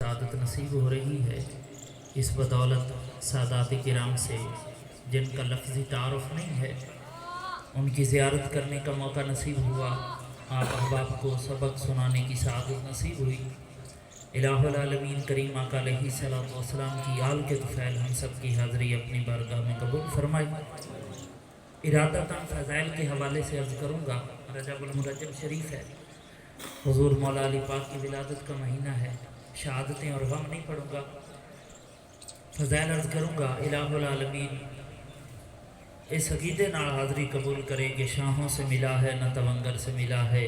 سعادت نصیب ہو رہی ہے اس بدولت سادات کرام سے جن کا لفظی تعارف نہیں ہے، ان کی زیارت کرنے کا موقع نصیب ہوا، آپ احباب کو سبق سنانے کی سعادت نصیب ہوئی۔ الہ العالمین کریم آقا علیہ الصلوۃ والسلام کی آل کے طفیل ہم سب کی حاضری اپنی بارگاہ میں قبول فرمائی۔ ارادتاً فضائل کے حوالے سے عرض کروں گا، رجب المرجب شریف ہے، حضور مولا علی پاک کی ولادت کا مہینہ ہے، شہادتیں اور غم نہیں پڑھوں گا، فضائل عرض کروں گا۔ الہ العالمین اس عقیدے نال حاضری قبول کرے کہ شاہوں سے ملا ہے نہ تونگر سے ملا ہے،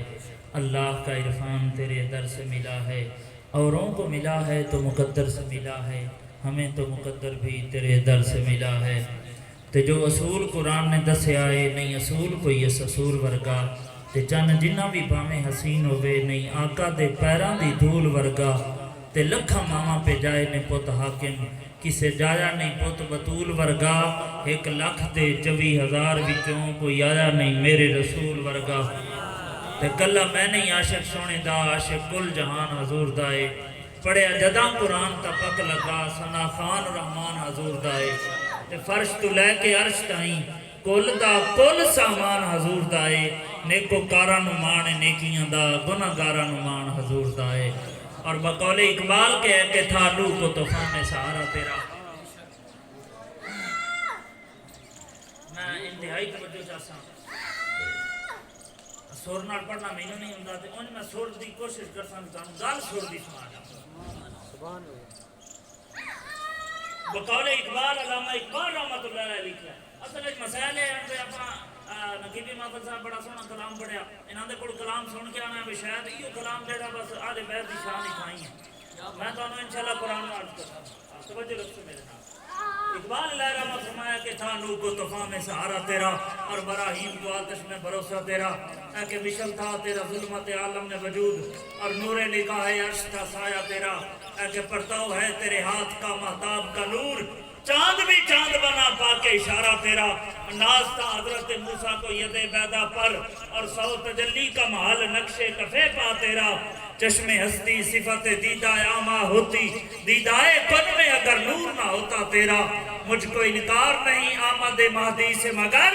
اللہ کا عرفان تیرے در سے ملا ہے، اوروں کو ملا ہے تو مقدر سے ملا ہے، ہمیں تو مقدر بھی تیرے در سے ملا ہے۔ تے جو اصول قرآن نے دسے آئے نہیں اصول کوئی اس اصول ورگا، تے چن جنہ بھی بھاویں حسین ہوئے نہیں آقا دے پیراں دی دھول ورگا، تے لکھاں ماواں پہ جائے نے پت حاکم کسے جایا نہیں پت بطول ورگا، 1,00,000 دے 24,000 وچوں کوئی آیا نہیں میرے رسول ورگا، تے کلا میں نہیں عاشق سونے دا عاشق کل جہان حضور دائے، پڑھیا جداں قرآن تا پک لگا ثنا خان رحمان حضور دائے، تے فرش تو لے کے عرش تائیں کل دا کل سامان حضور دائے، نیکو کاراں نو مان نیکیاں دا گناہ گاراں نو مان حضور دائے۔ اور بقول اقبال کے ہے کہ تھا لو کو طوفان سہارا تیرا، میں انتہائی توجہ چاہتا ہوں، سور نال پڑھنا میں نہیں ہوں تے انج میں سور دی کوشش کرتا ہوں گل سور دی سنا جاؤں۔ بقول اقبال علامہ اقبال رحمۃ اللہ علیہ لکھا ہے، اصل ایک مسائل ہے کہ اپنا نقیبی محفل صاحب بڑا سونا کلام پڑھیا، انہاں دے کول کلام سن کے آنا ہے شاید یہ کلام جڑا بس آدھے بیت دی شان ہی کھائی ہے، میں تو انشاءاللہ قرآن میں عرض کرتا ہوں، توجہ رکھو میرے نام۔ اقبال علیہ رحمہ فرمایا کہ تھا نور کو طوفان میں سہارا تیرا، اور براہیم کو آتش میں بھروسہ تیرا، اے کہ مشل تھا تیرا ظلمت عالم میں وجود، اور نور نگاہ عرش تھا سایہ تیرا، اے کہ پرتو ہے تیرے ہاتھ کا مہتاب کا نور، چاند بھی چاند بنا پا کے اشارہ تیرا، ناز تھا حضرت موسیٰ کو ید بیدا پر، اور سو تجلی کا محل نقش کفے پا تیرا، چشم ہستی صفت دیدہ آما ہوتی، دیدائے کن میں اگر نور نہ ہوتا تیرا، مجھ کو انکار نہیں آمد مہدی سے مگر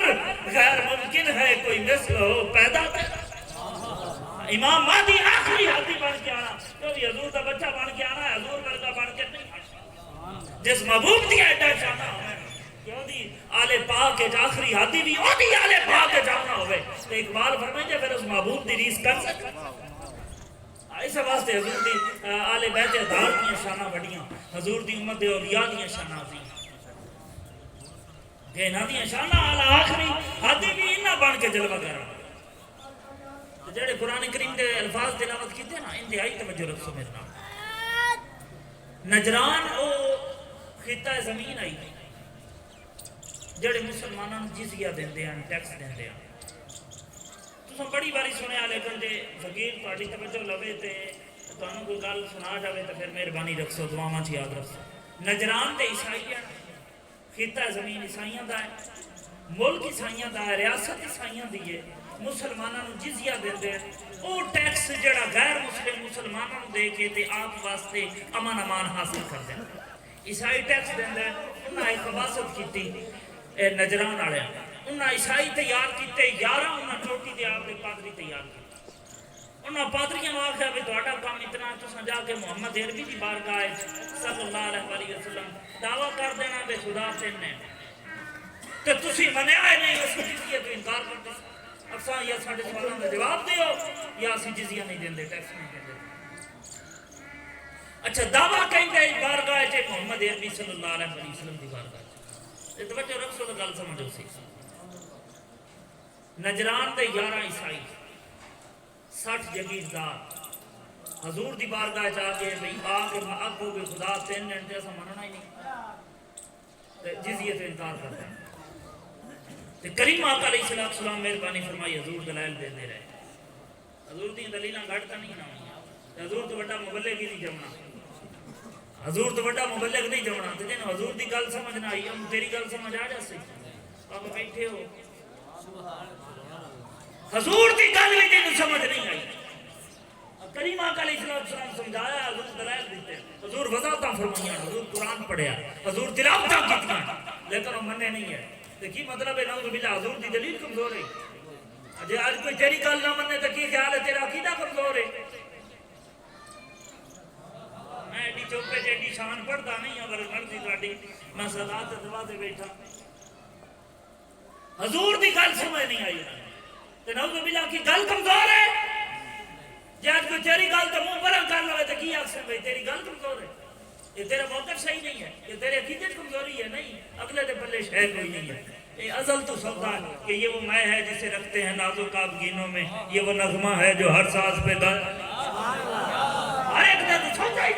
غیر ممکن ہے کوئی مثل ہو پیدا تیرا۔ امام مہدی آخری ہاتھی بن کے آنا، جو بھی حضور کا بچہ بن کے آنا ہے، حضور ورگا بن کے نہیں آنا، جس محبوب دیا ایڈا چاہنا ہوئے کہ وہ دی آل پاک کے آخری ہاتھی بھی وہ دی آل پاک کے جانا ہوئے، تو اقبال فرمائیں پھر اس محبوب دی ریس کر سکتے اس واسطے حضور دی آل بیت ادھار دیا شانہ بڑیاں، حضور دی امت اولیاء دیا شانہ دی کہ انہاں دیا شانہ آل آخری ہاتھی بھی انہاں بن کے جلوہ کرا، جڑے قرآن کریم دے الفاظ تلاوت کیتے نا انتہائی توجہ رکھو میرے نام۔ نجران او خطہ زمین آئی جڑے مسلمانوں جزیہ دیندے ہیں ٹیکس دیندے ہیں، تو بڑی باری سنیا لیکن جے فقیر تہاڈی توجہ لوے تے تانوں کوئی گل سنا جاوے تو پھر مہربانی رکھو دعاواں چ یاد رکھو۔ نجران تے عیسائی خطہ زمین عیسائیاں دا ہے، ملک عیسائیاں دا ہے، ریاست عیسائیاں دی ہے، مسلمانوں جزیہ دیندے ہیں، او ٹیکس جڑا غیر مسلم مسلمانوں دے کے تے آپ واسطے امن امان حاصل کر دیں۔ عیسائی ٹیکس دیندے ہیں، انہاں ایک خباست کیتی نجران والے، انہاں عیسائی تیار کیتے 11 انہاں چوٹی دے آپ دے پادری تیار کیتے، انہاں پادریاں نوں آکھیا بھی تہاڈا کام اتنا تساں جا کے محمد عربی دی بارگاہ صلی اللہ علیہ وسلم دعویٰ کر دینا بے خدا تین نے تے تسی منیا نہیں، اس جزیے تو انکار کرتے اساں یا ساڈے سوالاں دا جواب دیو یا اسی جزیہ نہیں دیندے ٹیکس نہیں دیندے۔ اچھا دعویٰ کہندے بارگاہ محمد عربی صلی اللہ علیہ وسلم دی بارگاہ توجہ رکھو تو گل سمجھو سی۔ نجران دے 11 عیسائی 60 جگیردار حضور دی بارگاہ جا کے بھئی آگے آگو بھی خدا تین نے ایسا مننا ہی نہیں، جزیے سے انکار کرتا ہے۔ کریم آقا علیہ السلام مہربانی فرمائی حضور دلائل دے دے رہے، حضور دی دلیلاں گھٹتا نہیں نہ، حضور تو بڑا مبلغ ہی نہیں جمنا، حضور تو بڑا مبلغ نہیں جمنا، تو جنہوں حضور دی گل سمجھ نہ آئی ہم تیری گل سمجھ آ جا سی، آپ بیٹھے ہو حضور دی گل بھی جنہوں سمجھ نہیں آئی، کریم آقا علیہ السلام سمجھایا، حضور دلائل دیتے، حضور وضاحتاں فرمائیاں، حضور قرآن پڑھیا، حضور تلاوتاں کیتیاں، لیکن وہ مننے نہیں ہے۔ تو کی مطلب ہے نعوذ باللہ حضور دی دلیل کمزور ہے؟ جی آج کوئی تیری گل نہ مننے تو کی خیال ہے تیرا عقیدہ کمزور ہے؟ میں ایڈی چوکے جی ایڈی شان پڑھتا نہیں اگر مرضی تہاڈی، میں صلات دعا تے بیٹھا، حضور دی گل سمجھ نہیں آئی تو نعوذ باللہ کی گل کمزور ہے؟ جی آج کوئی تیری گل تو منہ بھرا کر لو تو کی آخر بھائی تیری گل کمزور ہے، یہ تیرا موقف صحیح نہیں ہے، یہ تیرے عقیدے کمزوری ہے؟ نہیں، اگلے دے پلے شے کوئی نہیں ہے۔ یہ ازل تو سودا ہے کہ یہ وہ میں ہے جسے رکھتے ہیں نازک آبگینوں میں، یہ وہ نغمہ ہے جو ہر ساز پہ گل، ہر ایک نے تو سوچا ہی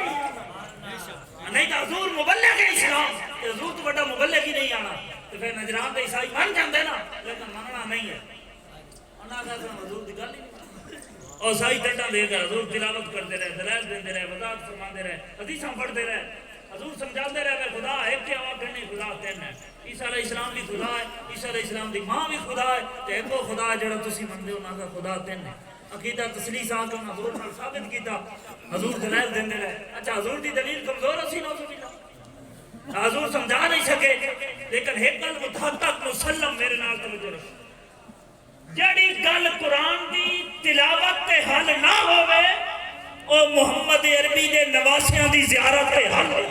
نہیں تو حضور مبلغ اسلام، حضور تو بڑا مبلغ ہی نہیں آنا تو پھر نجران دے عیسائی مان جاندے نا، لیکن مننا نہیں ہے، انہاں کا حضور دی گل ہی نہیں۔ اور عیسائی ٹٹا دے کر حضور تلاوت کرتے رہے، دلائل دیندے رہے، وضاحت فرماندے رہے، حدیثاں پڑھتے رہے، حضور سمجھاندے رہے کہ خدا ایک ہے اور کہنے خدا تین ہے، عیسیٰ علیہ السلام بھی خدا ہے، عیسیٰ علیہ السلام دی ماں بھی خدا ہے، تے ایک وہ خدا ہے جڑا تسی مندے ہو، نہ خدا تین ہے۔ عقیدہ تسلیث آ کے حضور نے ثابت کیتا، حضور دلائل دیندے رہے۔ اچھا حضور دی دلیل کمزور اسی نعوذ باللہ، حضور سمجھا نہیں سکے، لیکن ایک گل متحقق مسلم میرے نال توجہ رکھو، جڑی گل قرآن دی تلاوت تے حل نہ ہوئے او محمد عربی دے نواسیاں دی زیارت تے حل ہوئے۔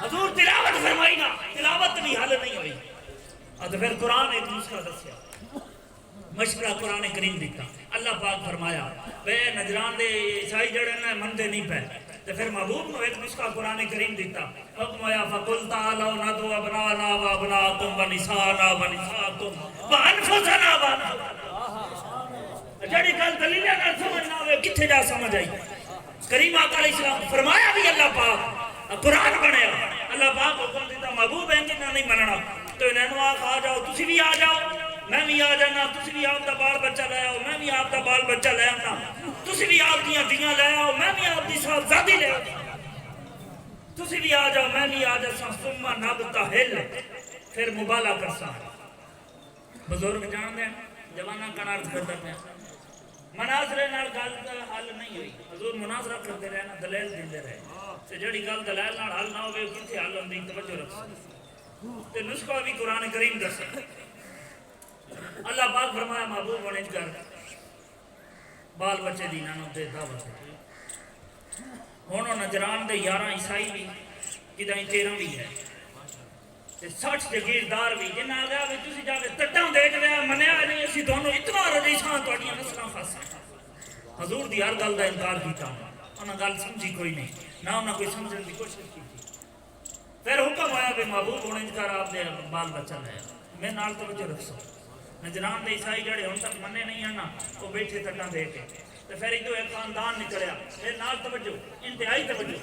حضور تلاوت فرمائی نا، تلاوت بھی حل نہیں ہوئی، تو پھر قرآن ایک نسخہ دسیا، مشورہ قرآن کریم دیتا، اللہ پاک فرمایا بے نجران دے عیسائی جڑے نے مندے نہیں پہ، تو پھر محبوب کو ایک نسخہ قرآن کریم دیتا، حکم ہویا فَقُلْ تَعَالَوْا نَدْعُوا أَبْنَاءَنَا وَأَبْنَاءَكُمْ وَنِسَاءَنَا وَنِسَاءَكُمْ وَأَنفُسَنَا وَأَنفُسَكُمْ۔ جڑی گل دلیل نہ سمجھ نہ ہوئے کتھے جا سمجھ آئی؟ کریم آقا علیہ السلام فرمایا بھی اللہ پاک، قرآن بنیا، اللہ پاک حکم دیتا محبوب ہیں جنہاں نہیں مننا تو انہوں آخ آ جاؤ، تسی بھی آ جاؤ، میں بھی آ جانا، تسی بھی آپ دا بال بچہ لے آؤ، میں بھی آپ دا بال بچہ لے آنا، تسی بھی آپ دیاں دیاں لے آؤ، میں بھی آپ دی صاحبزادی لے آؤ، تسی بھی آ جاؤ، میں بھی آ جاؤ، ثم نبتہل، پھر مبالہ کرسا۔ بزرگ جان دیں جوانہ کا عرض کرتا پیا، مناظرے نال گل حل نہیں ہوئی، حضور مناظرہ کرتے رہے نا، دلیل دیندے رہے، تے جڑی گل دلیل نال حل نہ ہوئے کتھے حل ہوندی، توجہ رکھو، تے نسخہ بھی قرآن کریم دسے۔ اللہ پاک فرمایا محبوب ہونے کر بال بچے دی نانو دے دعوت ہے، ہونو نجران دے 11 عیسائی بھی جدائیں 13 بھی ہے، 60 جگیردار بھی جن آ گیا بھی تسی جاوے تٹاں دیکھ رہے ہیں منیا نہیں اسی دونوں اتنا رجیسان توڑیاں نسلان خاصا۔ حضور دی ہر گل دا انکار کیتا انہاں گل سمجھی کوئی نہیں، نہ انہاں کوئی سمجھن دی کوشش کی تھی۔ پھر حکم آیا بھی محبوب ہونے کر آپ دے بال بچہ لے میں نال توجہ رکھ سو۔ نجران دے عیسائی جڑے ہن تک مننے نہیں آنا وہ بیٹھے تٹاں دے کے، تو پھر ایک خاندان نکلیا، پھر نال توجہ انتہائی توجہ۔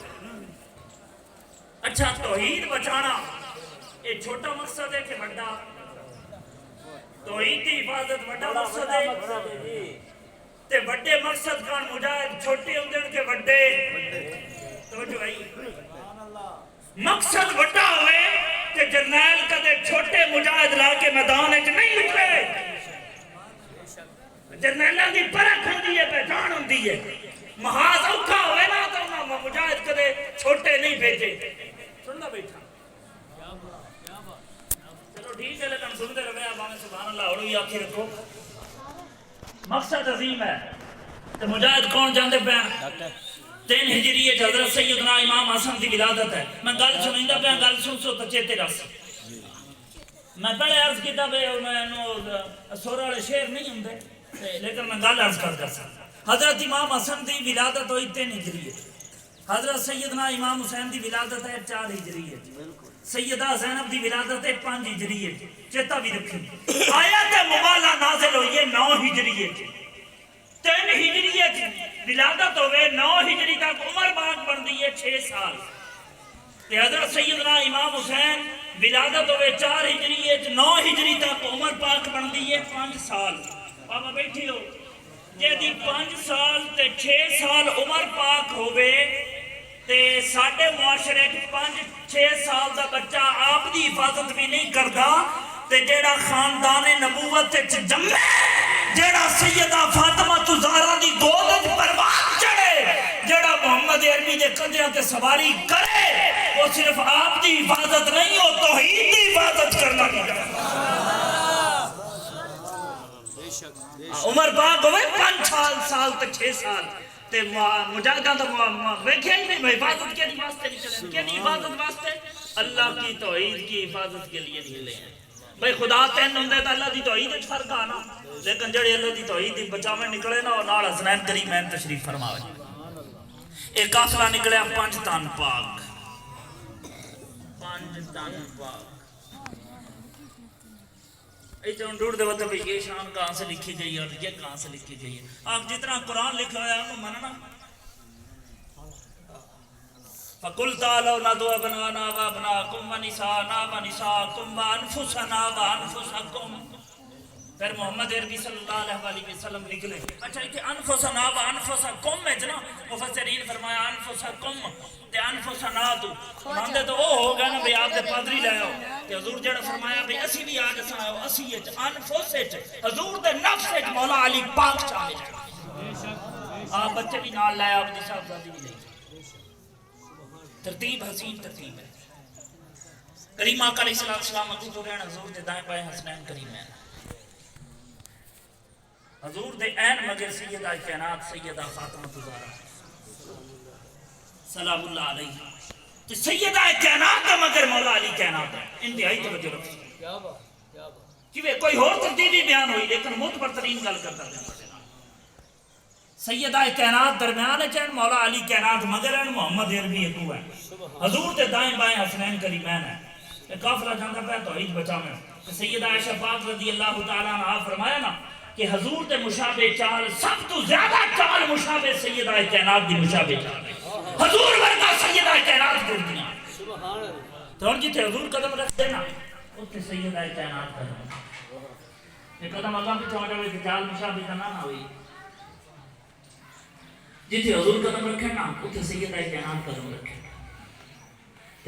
اچھا توحید بچانا یہ چھوٹا مقصد ہے کہ بڑا؟ توحید کی حفاظت بڑا مقصد ہے، تے بڑے مقصد کان مجاہد چھوٹے ہوندے کے بڑے، توجہ بھائی مقصد بڑا ہوئے کہ جرنیل کدے چھوٹے مجاہد لا کے میدان وچ نہیں نکلے، جرنیلاں دی پرکھ ہوندی ہے، پہچان ہوندی ہے، محاذ اوکھا ہوئے نا تو مجاہد کدے چھوٹے نہیں بھیجے۔ سننا بیٹھا چلو ٹھیک ہے لیکن سنتے رہے آپ سبحان اللہ اڑوی آخی رکھو، مقصد عظیم ہے۔ تو مجاہد کون جاندے پہ 3 ہجری حضرت سیدنا امام حسن دی ولادت ہے۔ میں گل سنیندہ پہ گل سن سو تو چیتے رس، میں پہلے عرض کیتا پہ میں سورہ والے شعر نہیں ہوندے لیکن میں گل عرض کر سکتا۔ حضرت امام حسن دی ولادت ہوئی 3 ہجری ہے، حضرت سیدنا امام حسین دی ولادت ہے 4 ہجری ہے، سیدہ زینب دی ولادت ہے 5 ہجری ہے، چیتا بھی رکھیں۔ آیت مبالہ نازل ہوئی ہے 9 ہجری ہے، 3 ہجری ہے ولادت ہوئے، 9 ہجری تک عمر پاک بندی ہے 6 سال، تے حضرت سیدنا امام حسین ولادت ہوئے 4 ہجری ہے، 9 ہجری تک عمر پاک بندی ہے 5 سال۔ بابا بیٹھی ہو جے دی 5 سال تے 6 سال عمر پاک ہوئے تے ساڑھے معاشرے 5-6 سال دا بچہ آپ دی حفاظت بھی نہیں کردا تے جیڑا خاندان نبوت جمعے جڑا سیدہ فاطمہ زہرا دی گود وچ پروان چڑھے، جڑا محمد عربی دے کندھیاں تے سواری کرے، وہ صرف آپ دی حفاظت نہیں، وہ توحید دی حفاظت کرنا نہیں۔ عمر پاک ہوئے 5 سال تک 6 سال تے مجاہدہ دا ویکھیا ہی نہیں، حفاظت کے لیے واسطے نہیں چلے، کہ نہیں حفاظت واسطے اللہ کی توحید کی حفاظت کے لیے نہیں لے ہیں۔ بھئی خدا تین ہوں دے تو اللہ دی توحید اچھ فرق آنا، لیکن جڑے اللہ دی توحید دی بچاویں نکلے نا اور نال حسنین کریمین تشریف فرماوے۔ ایک قافلہ نکلے 5 تن پاک، 5 تن پاک۔ ایچھوں ڈوڑ دے وقت یہ شان کہاں سے لکھی گئی اور یہ کہاں سے لکھی گئی ہے؟ آپ جتنا قرآن لکھا ہے آپ کو مننا۔ فَقُلْ تَعَالَوْا نَدْعُ أَبْنَاءَنَا وَأَبْنَاءَكُمْ وَنِسَاءَنَا وَنِسَاءَكُمْ وَأَنفُسَنَا وَأَنفُسَكُمْ۔ پھر محمد عربی صلی اللہ علیہ وسلم نکلے۔ اچھا ایتھے انفسنا وانفسکم ہے جنا، مفسرین فرمایا انفسکم تے انفسنا تو ماندے تو وہ ہو گیا نا بھی آپ دے پادری لے آؤ تے حضور جڑا فرمایا بھی اسی بھی آج اساں آؤ اسی اچ انفس اچ حضور دے نفس اچ مولا علی پاک چاہے آپ بچے بھی نال لائے آپ دی صاحبزادی بھی لے، ترتیب حسین ترتیب ہے۔ کریم آقا علیہ السلام اگو تو رہنا حضور دے دائیں بائیں حسنین کریمین، حضور دے این مگر سیدہ کائنات سیدہ فاطمہ زہرا سلام اللہ علیہ، تو سیدہ کائنات کا مگر مولا علی کائنات ہے۔ انتہائی توجہ رکھو کہ کوئی اور ترتیبی بیان ہوئی لیکن معتبر ترین گل کرتا ہے۔ سیدہ کائنات درمیان چین مولا علی کائنات مگر ہیں، محمد عربی اکو ہے، حضور دے دائیں بائیں حسنین کریمین ہے۔ ایک قافلہ جاندہ پہ توحید بچاویں، سیدہ عائشہ پاک رضی اللہ تعالیٰ عنہ فرمایا نا کہ حضور دے مشابہ چال سب تو زیادہ چال مشابہ سیدہ کائنات دی مشابہ چال حضور ورگا سیدہ کائنات کر دیا۔ تو اور جیتے حضور قدم رکھ دینا اتنے سیدہ کائنات قدم، یہ قدم اللہ پہ چاہتا ہوئے کہ چال مشابہ کا نہ ہوئی، جیتے حضور قدم رکھے نا اتنے سیدہ کائنات قدم رکھے،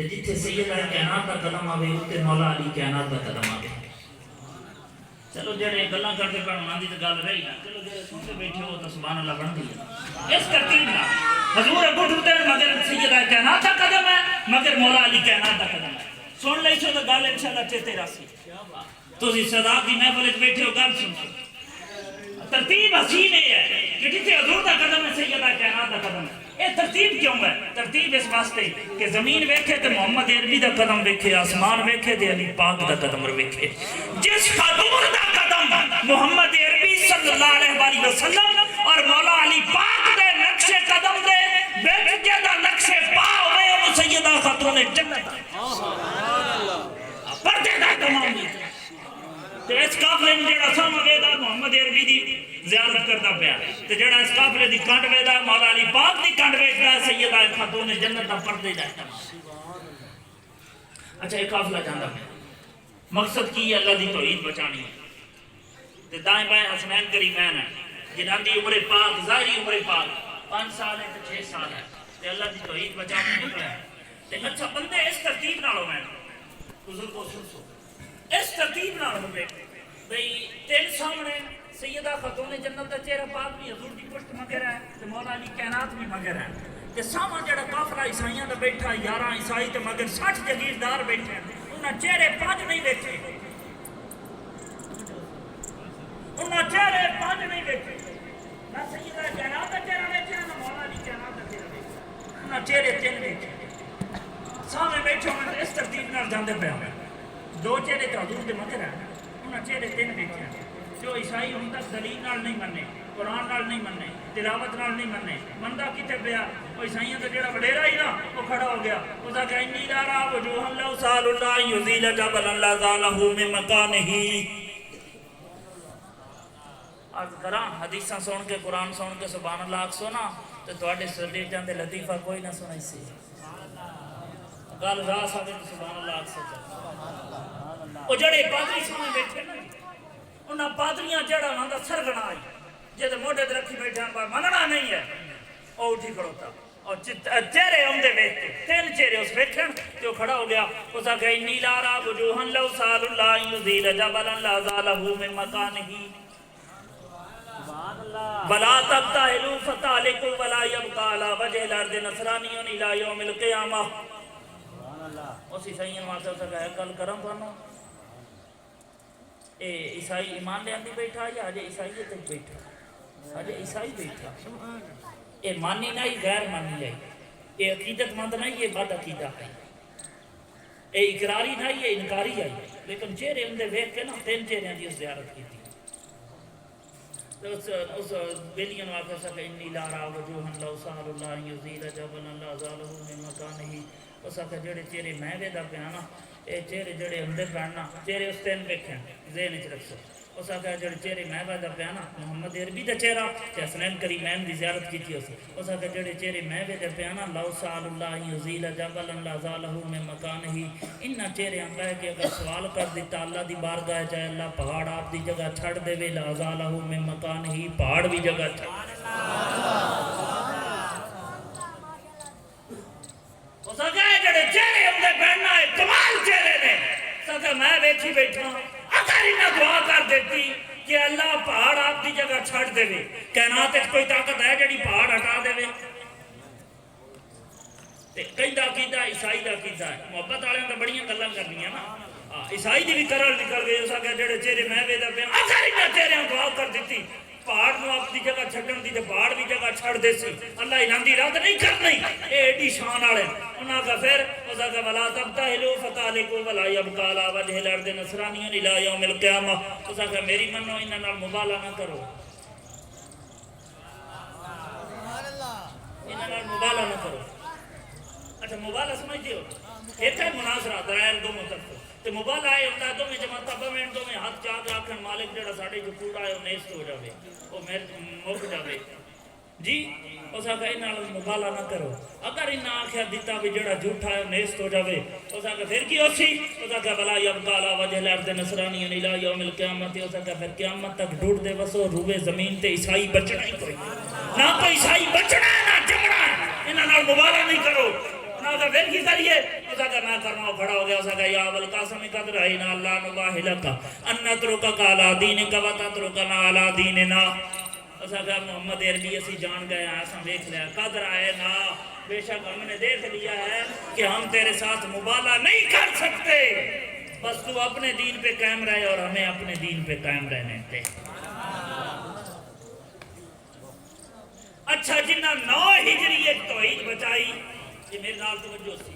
جیتے سیدہ کائنات کا قدم آوے اتنے مولا علی کائنات کا قدم آوے۔ چلو جڑے گلاں کرتے پڑھ انہاں دی تے گل رہی نا، چلو جڑے سنتے بیٹھے ہو تو سبحان اللہ بن گئی۔ اس ترتیب نال حضور اگو ٹرتے مگر سیدہ کائنات کا قدم ہے مگر مولا علی کائنات کا قدم ہے۔ سن لئی سو تو گل انشاءاللہ چیتے راسی، تسی صدا دی محفل وچ بیٹھے ہو گل سنو۔ ترتیب حسین ہے کہ جتنے حضور دا قدم ہے سیدہ کائنات دا قدم ہے۔ یہ ترتیب کیوں ہے؟ ترتیب اس واسطے کہ زمین ویکھے تے محمد عربی دا قدم ویکھے، آسمان ویکھے تے علی پاک دا قدم ویکھے۔ جس حضور دا قدم محمد عربی صلی اللہ علیہ وسلم اور مولا علی پاک دے نقش قدم دے بیچ جدا نقش پا ہوئے وہ سیدہ خاتون جنت پردے دا تمام نہیں۔ تو اس قافلے میں جڑا سامنے ویدا محمد عربی دی زیارت کرتا پیا، تو جڑا اس قافلے دی کنڈ ویدا مولا علی پاک دی کنڈ ویدا سیدہ خاتون جنت دا پردے دا تمام۔ اچھا ایک قافلہ جاندا پیا، مقصد کی اللہ دی توحید بچانی ہے، تے دائیں بائیں حسنین کریمین ہے، جنہاں دی عمر پاک ظاہری عمر پاک 5 سال ہے تے 6 سال ہے، تے اللہ دی توحید بچانی نکلا ہے۔ تے اچھا بندے اس ترتیب نال ہوئے حضور کو سنسو، اس ترتیب نال ہوئے بھئی تیل سامنے سیدہ خاتون جنت دا چہرہ پاک بھی حضور دی پشت مگر ہے تے مولا علی کائنات بھی مگر ہے، تے سامنے جڑا قافلہ عیسائیاں دا بیٹھا 11 عیسائی تے مگر 60 جگیردار بیٹھے ہیں، انہاں چہرے 5 نہیں بیٹھے، انہاں چہرے 5 نہیں بیٹھے، نہ سیدہ کائنات دا چہرہ بیٹھے نہ مولا علی کائنات دا چہرہ بیٹھے، انہاں چہرے 3 بیٹھے سامنے بیٹھے ہوئے اس ترتیب نال جاندے پہ ہوئے، 2 چہرے تو حضور دے مگر ہیں، انہاں چہرے 3 بیٹھے ہیں۔ جو عیسائی ہوں تک دلیل نال نہیں مننے، قرآن نال نہیں مننے، تلاوت نال نہیں مننے، مندہ کتے پیا وہ عیسائیوں کا جڑا وڈیرا ہی نا وہ کھڑا ہو گیا، اس کا کہ انی لارا وجوہا لو سال اللہ یزیل جبلا لا زالہ من مکانہ۔ آج کراں حدیثاں سن کے قرآن سن کے سبحان اللہ آکھ سونا تو تواڈے سردے جاندے لطیفہ کوئی نہ سنائی سی، گل راہ ساڈے سبحان اللہ آکھ سکتا۔ وہ جڑے پادری سامنے بیٹھے نا انہاں پادریاں جڑا انہاں دا سرگنا آئی جے موڈے تے رکھی بیٹھے ہیں مننا نہیں ہے، او اٹھی کھڑوتا اور چہرے اوندے ویکھتے 3 چہرے اس ویکھن تے کھڑا ہو گیا، اس کہ انی لارا وجوہا لو سال اللہ یزیل جبلا لا زالہ من مکانہ۔ ولا تبتهلوا فتهلكوا ولا يبقى على وجه الارض نصراني الى يوم القيامه اسی سائیں واسطے سکا گل کرم پانو اے عیسائی ایمان لے آندی بیٹھا یا اجے عیسائیت تے بیٹھا اجے عیسائی بیٹھا اے مانی نہیں غیر مانی ہے اے عقیدت مند نہیں یہ بد عقیدہ ہے اے اقراری نہیں یہ انکاری ہے لیکن چہرے اندے ویکھ کے نا تین چہرے دی زیارت کی اس بیلیاں واقع سکا انی لارا وجوہن لو سہل اللہ یزیل جبن اللہ زالہ من مکانہی اس کا جڑے چہرے میں ویدا پیانا اے چہرے جڑے اندر پڑھنا چہرے اس تین ویکھن ذہن وچ رکھو اس کا جڑے چہرے میں ویدا پیانا محمد عربی دا چہرہ تے حسنین کریمین دی زیارت کیتی اس کا جڑے چہرے میں ویدا پیانا لو سال اللہ یزیل جبل اللہ زالہ من مکانہی ان چہرے ہم کہ اگر سوال کر دیتا اللہ دی بارگاہ چاہے اللہ پہاڑ آپ دی جگہ چھڑ دے وے لا زالہ من مکانہی پہاڑ بھی جگہ چھڑ سکا ہے جڑے چہرے اندے بہننا ہے کمال چہرے نے سکا میں بیٹھی بیٹھا اگر انہیں دعا کر دیتی کہ اللہ پہاڑ آپ دی جگہ چھڑ دے وے کائنات وچ کوئی طاقت ہے جڑی پہاڑ ہٹا دے وے کئی دا عقیدہ عیسائی دا عقیدہ ہے محبت والے نے بڑیاں گلاں کرنی نا عیسائی دی بھی کرل نکل گئی سکا جڑے چہرے میں وے دا پیا اگر انہیں چہرے دعا کر دیتی پہاڑ نو اپنی جگہ چھڈن دی تے پہاڑ بھی جگہ چھڑ دے سی اللہ انہاں دی رد نہیں کرنی اے ایڈی شان والے انہاں کا پھر اس کا ولا تبتهلوا فتهلكوا ولا يبقى على وجه الارض نصراني الى يوم القيامه اس کا میری منو انہاں نال مبالغہ نہ کرو سبحان اللہ انہاں نال مبالغہ نہ کرو اچھا مبالغہ سمجھتے ہو ایک ہے مناظرہ دلائل دو مطلب تے موبائل آئے ہوتا ہے تو میں جماعتہ بمین تو میں ہاتھ چاہ راکھن مالک جڑا ساڑے جو کوڑا ہے وہ نیست ہو جاوے وہ مک جاوے جی اس کا انہاں مبالغہ نہ کرو اگر انہاں آخیا دیتا بھی جڑا جھوٹا ہے وہ نیست ہو جاوے اس کا پھر کی ہوسی اس کا بلا یبقى على وجه الارض نصرانی الى یوم القیامت اس کا پھر قیامت تک ڈوٹ دے بسو روئے زمین تے عیسائی بچنا ہی کوئی نہ کوئی عیسائی بچنا ہے نہ جمنا ہے انہاں نال مبالغہ نہیں کرو نہ پھر کی کریے اس کا میں کرنا کھڑا ہو گیا اس کا یا ابوالقاسم قد رأینا اللہ نباہلک ان نترکک علی دینک و تترکنا علی دیننا اس کا محمد عربی اسی جان گئے ہیں ایسا دیکھ لیا قد رأینا بے شک ہم نے دیکھ لیا ہے کہ ہم تیرے ساتھ مبالغہ نہیں کر سکتے بس تو اپنے دین پہ قائم رہے اور ہمیں اپنے دین پہ قائم رہنے دے اچھا جنہ 9 ہجری ایک توحید بچائی یہ میرے نال توجہ سی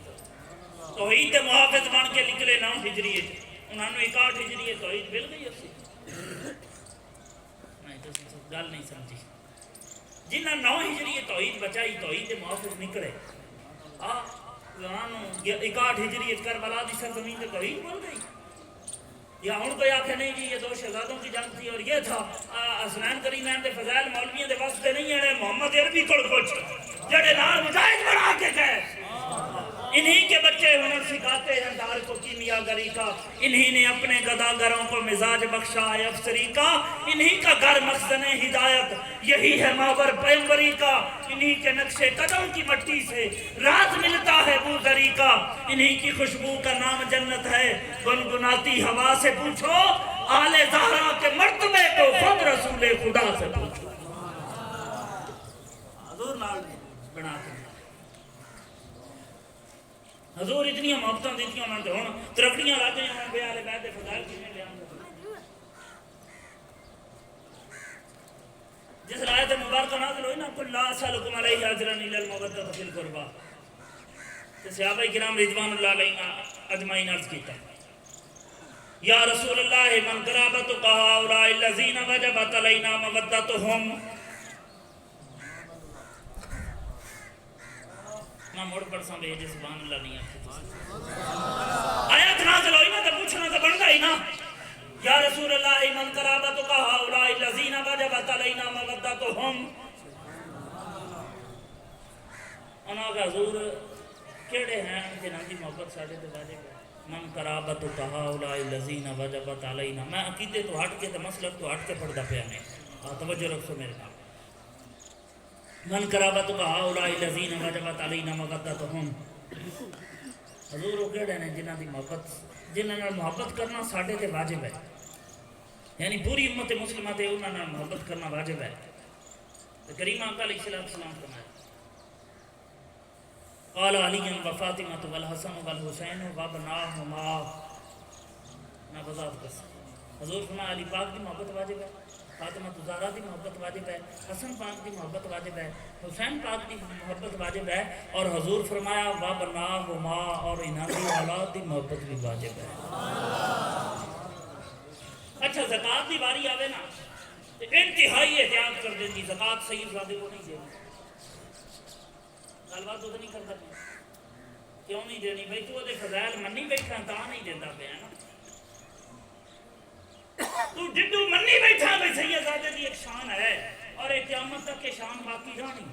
توحید دے محافظ بن کے نکلے 9 ہجری انہوں نے 61 ہجری توحید مل گئی اسی نہیں تو گل نہیں سمجھی جنہ 9 ہجری توحید بچائی توحید دے محافظ نکلے انہوں 61 ہجری کربلا دی سرزمین تے توحید مل گئی یا ہن کوئی آکھے نہیں جی یہ 2 شہزادوں کی جنگ تھی اور یہ تھا حسنین کریمین دے فضائل مولویوں دے واسطے نہیں ہے محمد عربی کول کچھ جڑے نال مجاہد بنا کے گئے انہی کے بچے ہنر سکھاتے ہیں دار کو کیمیا گری کا انہی نے اپنے گداگروں کو مزاج بخشا ہے افسری کا انہی کا گھر مسکن ہدایت یہی ہے ماور پیمبری کا انہی کے نقش قدم کی مٹی سے راز ملتا ہے بوزری کا انہی کی خوشبو کا نام جنت ہے گنگناتی ہوا سے پوچھو آل زہرا کے مرتبے کو خود رسول خدا سے پوچھو حضور نال بنا کے حضور اتنی محبتاں دیتی انہوں نے ہوں ترکڑیاں لاتے ہیں بے آلے بیت فضائل کی میں بیان جس آیت مبارکہ نازل ہوئی نا قل لا اسألکم علیہ اجرا الا المودۃ فی القربى تو صحابہ کرام رضوان اللہ علیہ اجمعین عرض کیتا یا رسول اللہ من قرابتک هؤلاء الذین وجبت علینا مودتهم موڑ پر سان بھیجے سبحان اللہ نہیں آتی آیت نازل ہوئی نا تو پوچھنا تو بڑھتا ہی نا یا رسول اللہ من قرابتک هؤلاء الذین وجبت علینا مودتهم انہوں کا حضور کیڑے ہیں جنہاں دی محبت ساڑھے دے واجب من قرابتک هؤلاء الذین وجبت علینا میں عقیدے تو ہٹ کے تو مسلک تو ہٹ کے پڑھتا پیا نہیں توجہ رکھو میرے نام من قرابتک هؤلاء الذین وجبت علینا مودتهم حضور وہ کہڑے ہیں جنہاں دی محبت جنہاں نال محبت کرنا ساڈے تے واجب ہے یعنی پوری امت مسلمہ تے انہاں نال محبت کرنا واجب ہے کریم آقا علیہ السلام فرمایا قال علی و فاطمہ والحسن والحسین وابناہما، میں وضاحت کر سکتا حضور فرمایا علی پاک کی محبت واجب ہے، فاطمہ زہرا کی محبت واجب ہے، حسن پاک کی محبت واجب ہے، حسین پاک کی محبت واجب ہے، اور حضور فرمایا وابناہما، اور انہاں دی اولاد کی محبت بھی واجب ہے۔ اچھا زکوٰۃ کی باری آوے نا انتہائی احتیاط کر دیں گی، زکوٰۃ سید زادے کو نہیں دینی۔ گل بات تو نہیں کرتا کیوں نہیں دینی؟ بھائی تو دے فضائل منی بیٹھا تا نہیں دیتا پیا نا، تو ڈڈو منی بیٹھا بھائی سید زادے کی ایک شان ہے، اور ایک قیامت تک کے شان باقی رہنی،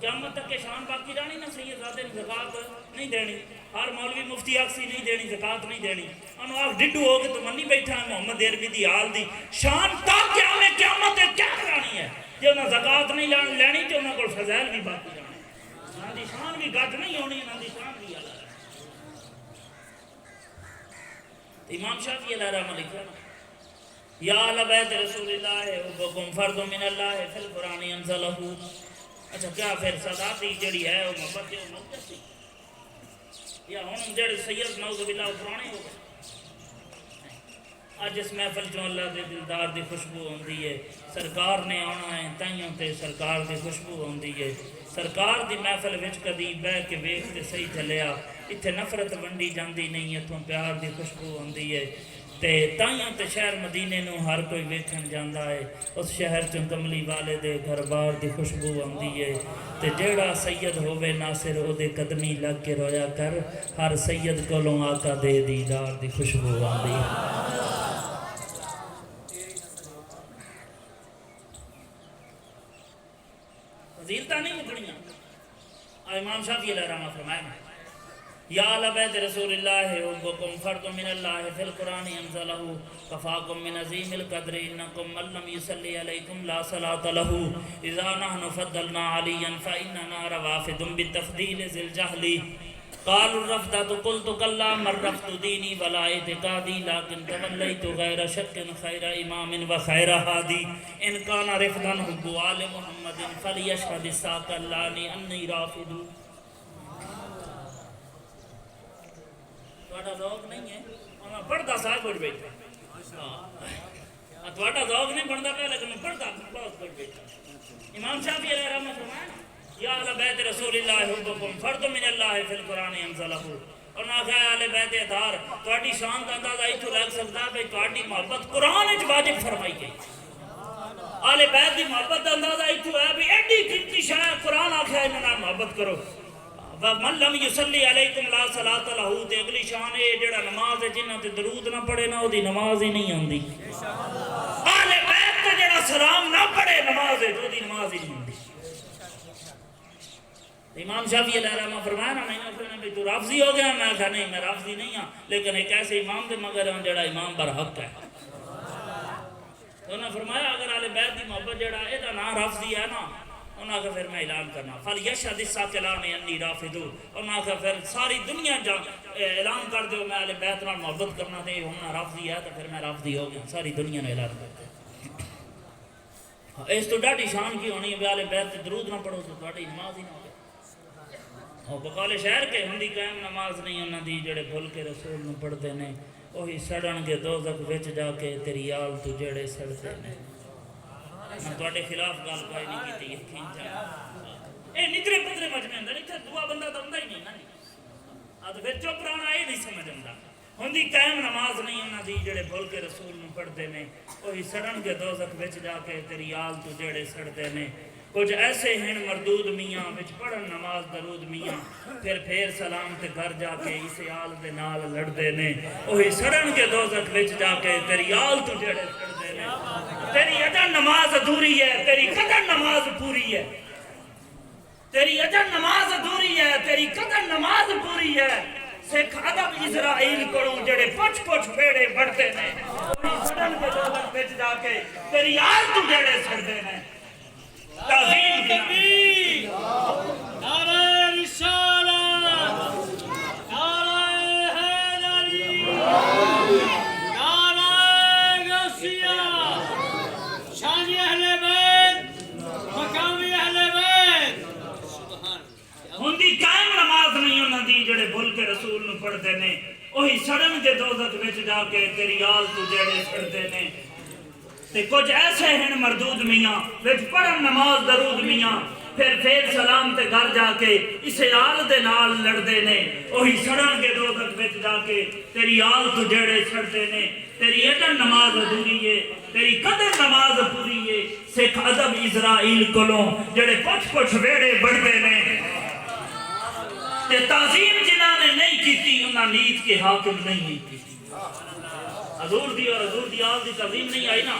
قیامت تک کے شان باقی رہنی نا، سید زادے نے زکوٰۃ نہیں دینی، ہر مولوی مفتی آکسی نہیں دینی، زکوٰۃ نہیں دینی، انہوں آپ ڈڈو ہو کے تو منی بیٹھا ہے محمد عربی دی آل دی شان تک قیامت کیا کرانی ہے، جو نہ زکوٰۃ نہیں لینی تو انہوں کو فضائل بھی باقی رہنی، انہوں دی شان بھی گھٹ نہیں ہونی، انہوں دی شان بھی اللہ ہے۔ امام شافعی علیہ رحمہ لکھا یا اہل بیت رسول اللہ حبکم فرض من اللہ فی القرآن انزلہ۔ اچھا کیا پھر صداقی جڑی ہے وہ محبت ہے وہ مقدس تھی، یا ہم جڑے سید نعوذ باللہ پرانے ہو گئے؟ آج اس محفل چوں اللہ دے دلدار دی خوشبو ہوندی ہے، سرکار نے آنا ہے تائیوں تے سرکار دی خوشبو ہوندی ہے، سرکار دی محفل وچ کدی بہ کے ویکھ تے صحیح چلیا، اتھے نفرت ونڈی جاندی نہیں، اتھوں پیار دی خوشبو ہوندی ہے، تے تائیوں تے شہر مدینے نو ہر کوئی ویکھن جاندا ہے، اس شہر چوں کملی والے دے گھر بار دی خوشبو ہوندی ہے، تے جیڑا سید ہووے ناصر او دے قدمی لگ کے رویا کر، ہر سید کولوں آقا دے دیدار دی خوشبو ہوندی ہے۔ فضیلتاں نہیں مکڑیاں۔ امام شافعی علیہ رحمہ فرمایا یا اہل بیت رسول اللہ حبکم فرض من اللہ فی القرآن انزلہ کفاکم من عظیم القدر انکم من لم یصلی علیکم لا صلاة لہ اذا نحن فضلنا علیا فإننا روافد بالتفضیل ذی الجہل قالوا الرفضة قلت كلا من رفض دینی ولا اعتقادی لیکن تولیت غیر شک خیر امام و خیر ہادی ان کان رفضا حب آل محمد فلیشہد الساقلانی انی رافض۔ تھوڑا ذوق نہیں ہے میں پڑھتا صاحب کچھ بیٹھا، تھوڑا ذوق نہیں بنتا پہ لیکن میں پڑھتا بہت کچھ بیٹھا۔ امام شافعی علیہ رحمہ فرمایا یا اہل بیت رسول اللہ حبکم فرض من اللہ فی القرآن انزلہ، اور نہ کہ اہل بیت اطہار تھوڑی شان کا اندازہ ایتھوں لگ سکتا ہے تھوڑی محبت قرآن وچ واجب فرمائی گئی، اہل بیت دی محبت کا اندازہ ایتھوں ہے بھی ایڈی قیمتی شے قرآن آکھیا انہاں نال محبت کرو، وَمَن لَمْ يُصَلِّ عَلَيْكُمْ لَا صَلَاةَ لَهُ، تے اگلی شان ہے جڑا نماز ہے جنہاں تے درود نہ پڑھے نہ دی نماز ہی نہیں ہوندی، اہل بیت تے جڑا سلام نہ پڑھے نماز ہے تو دی نماز ہی نہیں ہوندی۔ امام شافعی علیہ رحمہ فرمایا نا میں نے کہا بھی تو رافضی ہو گیا، میں کہا نہیں میں رافضی نہیں ہاں، لیکن ایک ایسے امام دے مگر ہوں جڑا امام برحق ہے۔ تو انہوں نے فرمایا اگر اہل بیت دی محبت جڑا ہے دا نام رافضی ہے نا، انہوں نے پھر میں اعلان کرنا فَلْيَشْهَدِ السَّاقِلَانِ أَنِّي رَافِضُ، انہوں نے پھر ساری دنیا اعلان کر دو میں اہل بیت نال محبت کرنا تے ہوں رافضی ہے تو پھر میں رافضی ہو گیا، ساری دنیا نے اعلان کر دیا۔ اس تو ڈاڈی شان کی ہونی ہے اہل بیت تے درود نہ پڑھو تو تہاڈی نماز ہی نہ ہو۔ اور بقول شہر کے ہندی قائم نماز نہیں انہوں دی جڑے بھول کے رسول نو پڑھتے ہیں وہی سڑن گے دوزخ وچ جا کے تیری آل تو جڑے سڑتے ہیں۔ میں تواڈے خلاف گل کوئی نہیں کیتی یقین جان، اے نگرے پترے مجمع اندر اتھے دعا بندہ تو ہوندا ہی نہیں نا، تو پھر چپ رہنا یہ نہیں سمجھ آندا۔ ہندی قائم نماز نہیں انہوں دی جڑے بھول کے رسول نو پڑھتے ہیں وہی سڑن گے دوزخ وچ جا کے تیری آل تو جڑے سڑتے ہیں۔ کچھ ایسے ہیں مردود میاں وچ پڑھن نماز درود میاں پھر سلام تے گھر جا کے اس آل دے نال لڑدے نے، وہی سڑن کے دوزخ وچ جا کے تیری آل تو جڑے سڑدے نے۔ تیری اجر نماز ادھوری ہے، تیری قدر نماز پوری ہے، تیری اجر نماز ادھوری ہے، تیری قدر نماز پوری ہے۔ سکھ ادب اسرائیل کڑوں جڑے پچ پچ بیڑے بڑھتے نے، وہی سڑن کے دوزخ وچ جا کے تیری آل تو جڑے سڑدے نے۔ تعظیم تکبیر، نعرہ رسالت، نعرہ حیدری، نعرہ غوثیہ، شان اہل بیت کی جڑے بھول کے رسول نو پڑھتے نے وہی سڑن کے دوزخ وچ جا کے تیری آل تو جڑے سڑتے نے تے کچھ ایسے ہیں مردود میاں وچ پڑھن نماز درود میاں پھر سلام تے گھر جا کے اسے آل دے نال لڑدے نے وہی سڑن کے دوزخ وچ جا کے تیری آل تو جڑے سڑتے نے تیری ادھر نماز ادھوری ہے تیری قدر نماز پوری ہے سکھ ادب اسرائیل کولوں جڑے پچھ ویڑے بڑھتے نے تے تعظیم جنہاں نے نہیں کیتی انہاں نیت کے حاکم نہیں کی حضور دی اور حضور دی آل دی تعظیم نہیں آئی نا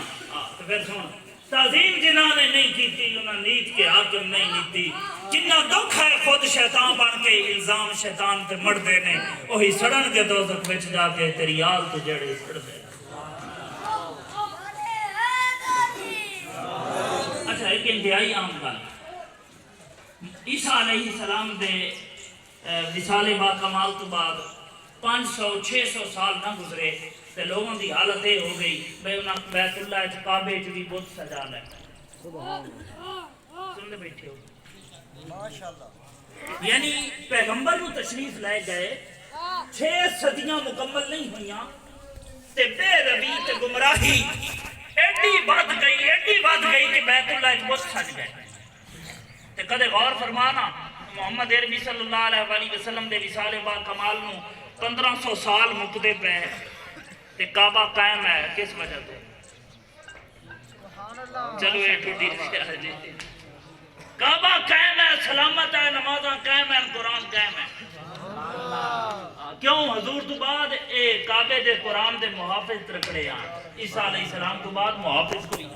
تو پھر سن تعظیم جنہاں نے نہیں کیتی انہاں نیت کے حاکم نہیں نیتی جنہ دکھ ہے خود شیطان بن کے الزام شیطان تے مردے نے وہی سڑن کے دوزخ وچ جا کے تیری آل تو جڑے سڑدے اچھا ایک انتہائی عام گل عیسیٰ علیہ السلام دے وصال با کمال تو بعد 500-600 سال نہ گزرے تے لوگوں دی حالت یہ ہو گئی بھئی انہاں بیت اللہ اچ کعبے اچ بھی بت سجا لے سن دے بیٹھے ہو ماشاءاللہ یعنی پیغمبر نو تشریف لے گئے 6 صدیاں مکمل نہیں ہوئیاں تے بے روی تے گمراہی ایڈی بات گئی کہ بیت اللہ اچ بت سج گئے تے کدے غور فرمانا محمد عربی صلی اللہ علیہ وآلہ وسلم دے وصال با کمال نو 1500 سال مکدے پہ تے کعبہ قائم ہے کس وجہ سے چلو یہ ٹوٹی جی کعبہ قائم ہے سلامت ہے نمازاں قائم ہے قرآن قائم ہے کیوں حضور تو بعد اے کعبے دے قرآن دے محافظ رکھڑے ہیں عیسیٰ علیہ السلام تو بعد محافظ کوئی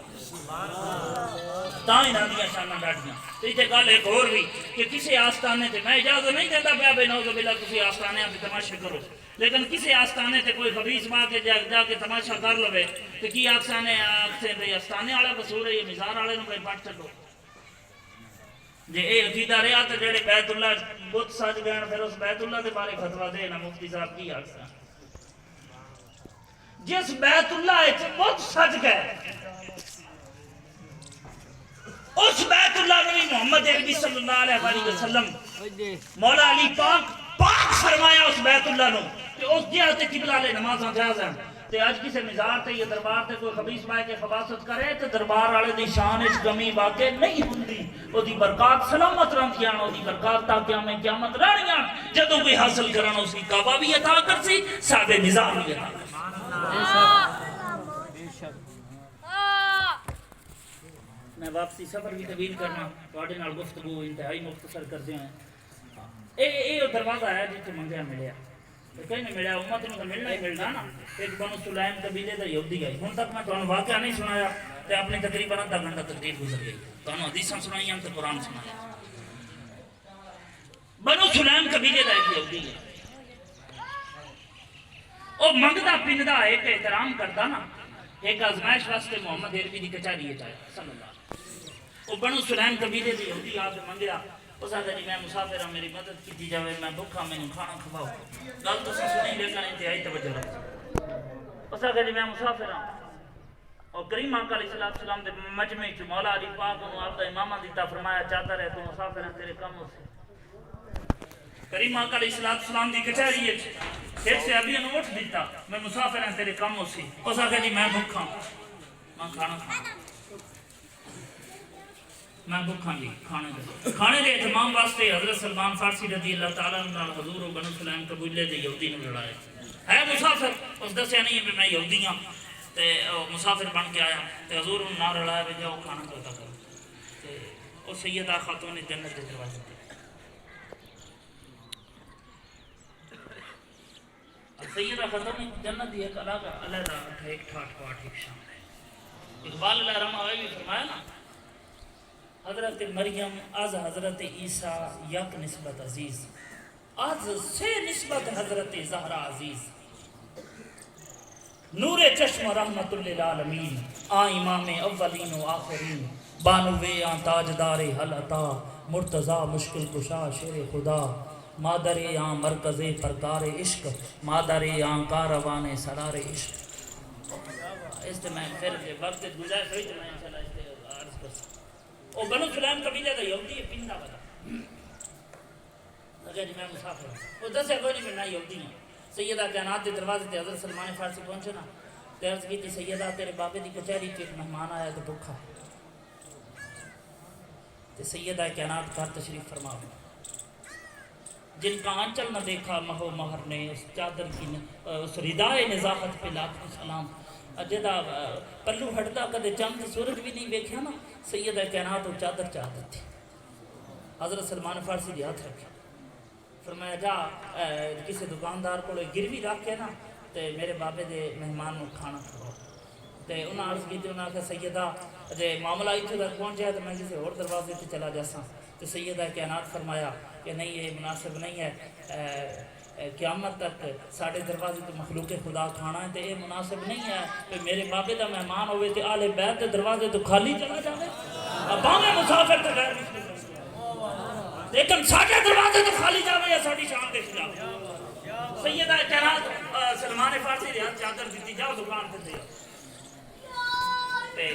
تاں انہاں دیاں شاناں ڈاٹیاں تو یہ گل ایک اور بھی کہ کسی آستانے تے میں اجازت نہیں دیتا پیا بے نوز باللہ کسی آستانے پہ تماشا کرو لیکن کسی آستانے تے کوئی خبیث ماں کے جا کے تماشا کر لوے تو کی آستانے آکھتے بھئی آستانے والا قصور ہے یہ مزار والے نو کوئی پٹ چھڈو جے اے عقیدہ رہا تو جڑے بیت اللہ بت سج گئے پھر اس بیت اللہ دے بارے فتویٰ دے نا مفتی صاحب کی آکھتا جس بیت اللہ بت سج گئے اس بیت اللہ نبی محمد عربی صلی اللہ علیہ وآلہ وسلم مولا علی پاک فرمایا اس بیت اللہ نو کہ اس جہاں تے قبلہ لے نمازاں جائز ہیں تے آج کسی مزار تے یہ دربار تے کوئی خبیث مائے کے خباست کرے تے دربار والے دی شان اچ کمی واقع نہیں ہوندی او دی برکات سلامت رہندیاں او دی برکات تا قیامت رہنیاں جدوں کوئی حاصل کرن اس کی کعبہ بھی عطا کرسی سادے نظام بھی عطا میں واپسی سفر بھی طویل کرنا تواڈے نال گفتگو انتہائی مختصر کردے ہیں اے دروازہ ہے جتھے منگیا ملیا کہیں نہیں ملیا امت نو تو ملنا ہی ملنا نا ایک بنو سلیم قبیلے دا یہودی آئی ہن تک میں تانوں واقعہ نہیں سنایا تے اپنی تقریباً آدھا گھنٹہ تقریر گزر گئی تانوں حدیثاں سنائیاں تے قرآن سنایا بنو سلیم قبیلے دا ایک یہودی ہے او منگدا پندا ایک احترام کردا نا ایک آزمائش واسطے محمد عربی دی کچہری ہے صلی اللہ وہ بنو سلیم قبیلے دی یہودی آ کے منگیا اس آدھا جی میں مسافر ہوں میری مدد کی جاوے میں بھوکا میں کھانا کھواؤ گل تو سنی لیکن انتہائی توجہ رکھو اس آدھا جی میں مسافر ہوں اور کریم آقا علیہ السلام دے مجمع چ مولا علی پاک انہوں آپ دا امامہ دیتا فرمایا چاہتا رہے تو مسافر ہیں تیرے کم ہو سے کریم آقا علیہ السلام دی کچہری ہے ایک سے ابھی انہوں اٹھ دیتا میں مسافر ہیں تیرے کم ہو سی اس آدھا جی میں بھوکا میں کھانا کھانا میں بھوکھاں جی کھانے دے اہتمام واسطے حضرت سلمان فارسی رضی اللہ تعالیٰ عنہ حضور و بنو سلیم قبیلے دے یہودی نے لڑائے ہے مسافر اس دسیا نہیں ہے کہ میں یہودی ہوں تے مسافر بن کے آیا تے حضور نے نہ لڑایا بھی جاؤ کھانا چلتا کرو تے وہ سیدہ خاتون جنت دے دروازے تے سیدہ خاتون جنت دی ایک علیحدہ ایک ٹھاٹ پاٹ ایک شان ہے اقبال علیہ رحمہ بھی فرمایا نا حضرت مریم از حضرت عیسیٰ یک نسبت عزیز از سے نسبت حضرت زہرا عزیز نور چشم رحمت للعالمین آ امام اولین و آخرین بانوے آن تاجدار حل عطا مرتضی مشکل کشا شیر خدا مادر آن مرکز پرکار عشق مادر آن کاروان سرار عشق اس سے میں پھر وقت گزار ہوئی تو میں انشاءاللہ اس سے عرض کر سکتا او بنو سلیم قبیلہ دا یہودی ہے پندا والا اگر جی میں مسافر ہوں وہ دسے کوئی نہیں میں یہودی ہوں سیدہ کائنات کے دروازے تے حضرت سلمان فارسی پہنچے نا تے عرض کی تھی سیدہ تیرے بابے دی کچہری ایک مہمان آیا تو بھوکا تے سیدہ کائنات کا تشریف فرما جن کا آنچل نہ دیکھا مہو مہر نے اس چادر کی اس ردائے نزاکت پہ لاکھوں سلام جدا پلو ہٹتا کدے چند سورج بھی نہیں دیکھا نا سیدہ کائنات وہ چادر چادر تھی حضرت سلمان فارسی دی ہاتھ رکھے فرمایا جا کسی دکاندار کو گروی رکھ کے نا تے میرے بابے دے مہمان کو کھانا کھاؤ تے انہاں عرض کی انہاں کہ سیدہ جے معاملہ اتنے تک پہنچ جائے تو میں کسی اور دروازے تے چلا جاساں تو سیدہ کائنات فرمایا کہ نہیں یہ مناسب نہیں ہے قیامت تک ساڑھے دروازے تو مخلوق خدا کھانا ہے تو یہ مناسب نہیں ہے کہ میرے بابے دا مہمان ہوئے تو آل بیت کے دروازے تو خالی چلا جائے ابانے مسافر تو غیر مسلم لیکن ساڑھے دروازے تو خالی جاوے یا ساڑھی شان کے خلاف سیدہ کائنات سلمان فارسی دے ہاتھ چادر دیتی جاؤ دکان پہ دے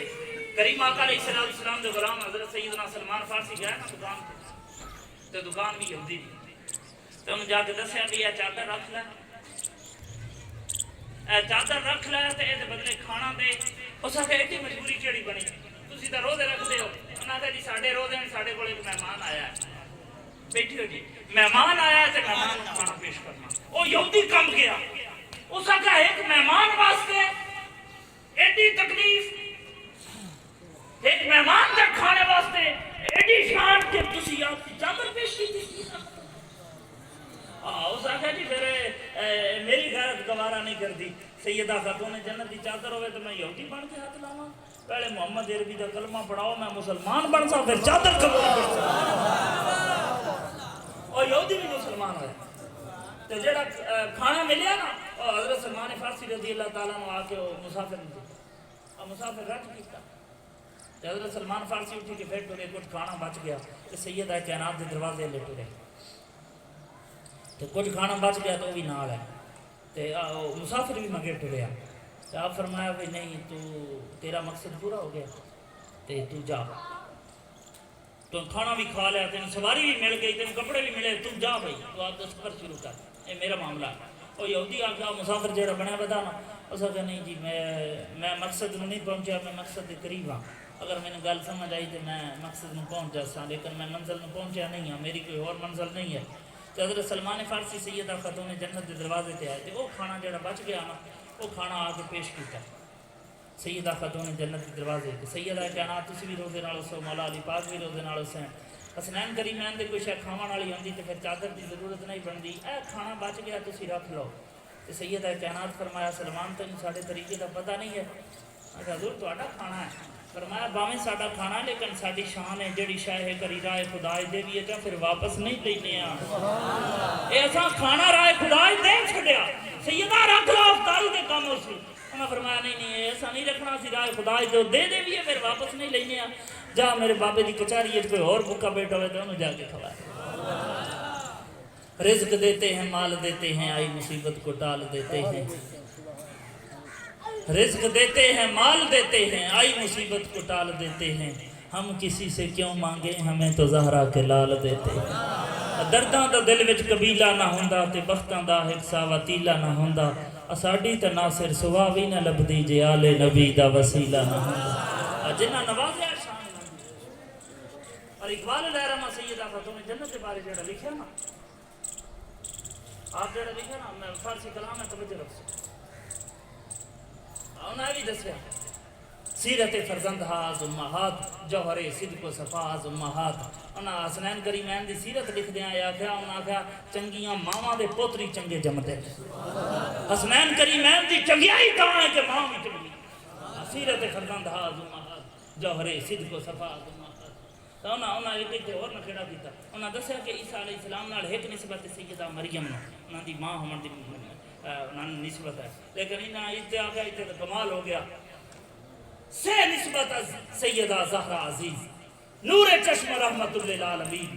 کریم آقا علیہ السلام جو غلام حضرت سیدنا سلمان فارسی گیا نا دکان پہ تو دکان بھی یہودی بھی تو انہوں جا کے دسیا بھی یہ چادر رکھ لے چادر رکھ لے تو یہ بدلے کھانا دے اس آگے ایڈی مجبوری کیڑی بنی تسی تو روزے رکھ دے ہو انہوں نے جی ساڑھے روزے ہیں ساڑھے کو ایک مہمان آیا ہے بیٹھی ہو جی مہمان آیا ہے تو مہمان کو کھانا پیش کرنا وہ یہودی کم گیا اس آگے ایک مہمان واسطے ایڈی تکلیف ایک مہمان تک کھانے واسطے ایڈی شان کے تسی آپ کی چادر پیش کی تھی اس آگے جی پھر میری غیرت گوارا نہیں کر دی سیدہ خاتون جنت کی چادر ہوئے تو میں یہودی بن کے ہاتھ لاؤں پہلے محمد عربی کا کلمہ پڑھاؤ میں مسلمان بن سا پھر چادر قبول کر سا اور یہودی بھی مسلمان ہوئے تو جڑا کھانا ملیا نا حضرت سلمان فارسی رضی اللہ تعالیٰ نے آ کے مسافر نہیں اور مسافر رج کیتا حضرت سلمان فارسی اٹھی کے پھر ٹرے کچھ کھانا بچ گیا تو سیدہ کائنات دے دروازے لے ٹرے تو کچھ کھانا بچ گیا تو وہ بھی نال ہے تو مسافر بھی مگے ٹریا تو آپ فرمایا بھی نہیں تو تیرا مقصد پورا ہو گیا تو جا تو کھانا بھی کھا لیا تین سواری بھی مل گئی تین کپڑے بھی ملے تم جا بھائی تو آپ سفر شروع کر یہ میرا معاملہ ہے وہ یہودی آ گیا مسافر جہاں بنیا بتا نا اس کا نہیں جی میں مقصد میں نہیں پہنچا میں مقصد کے قریب ہاں اگر میں نے گل سمجھ آئی تو میں مقصد میں پہنچ جاسا لیکن میں منزل میں پہنچا نہیں ہوں میری کوئی اور منزل نہیں ہے تو حضرت سلمان فارسی سیدہ خاتون جنت کے دروازے تے آئے تو وہ کھانا جڑا بچ گیا نا وہ کھانا آ کے پیش کیتا سیدہ خاتون جنت کے دروازے تے سیدہ کائنات تسی بھی روزے نال سو مولا علی پاک بھی روزے نال سو حسنین کریمین دے کوئی شے کھاون والی ہوندی تے پھر چادر دی ضرورت نہیں بندی اے کھانا بچ گیا تسی رکھ لو تے سیدہ کائنات فرمایا سلمان تینوں ساڈے طریقے دا پتہ نہیں ہے حضور تہاڈا کھانا ہے فرمایا باویں ساڈا کھانا لیکن ساڈی شان ہے جڑی شے ہے کری رائے خدا دے بھی ہے پھر واپس نہیں لینے اے اساں کھانا رائے خدا دے چھڈیا سیدہ رکھ لو افطاری دے کام سی انہاں فرمایا نہیں ایسا نہیں رکھنا سی رائے خدا دے بھی ہے پھر واپس نہیں لینے جا میرے بابے دی کچہری ہے کوئی اور بھوکا بیٹھا ہوئے تو انہوں جا کے کھوائے رزق دیتے ہیں مال دیتے ہیں آئی مصیبت کو ٹال دیتے ہیں رزق دیتے ہیں مال دیتے ہیں آئی مصیبت کو ٹال دیتے ہیں ہم کسی سے کیوں مانگے ہمیں تو زہرا کے لال دیتے ہیں درداں دا دل وچ قبیلہ نہ ہوندا تے بختاں دا حصہ وتیلا نہ ہوندا اساڈی تے ناصر سوا وی نہ لبدی جے آل نبی دا وسیلہ نہ ہوندا جنہاں نوازیا شان اور اقبال الرحمہ سیدہ خاتون جنت کے بارے جڑا لکھیا نا آپ جڑا لکھیا نا میں فارسی کلام ہے توجہ رکھو انہاں بھی دسیا سیرت فرزند ہاز امہات جوہر صدق و صفاز امہات انہاں حسنین کریمین دی سیرت لکھ دیاں یا کیا انہاں کیا چنگیاں ماواں دے پوتری چنگے جمدے حسنین کریمین دی چنگیائی کہاں ہے کہ ماں بھی چنگی سیرت فرزند ہاز امہات جوہر صدق و صفاز امہات تو انہاں ایک اور نہ کھڑا کیتا انہاں دسیا کہ عیسیٰ علیہ السلام نال ایک نسبت سیدہ مریم انہاں دی ماں ہون دی نسبت ہے لیکن انہاں اتنے آ گیا اتنے تو کمال ہو گیا سے نسبت سیدہ زہرا عزیز نور چشم رحمت للعالمین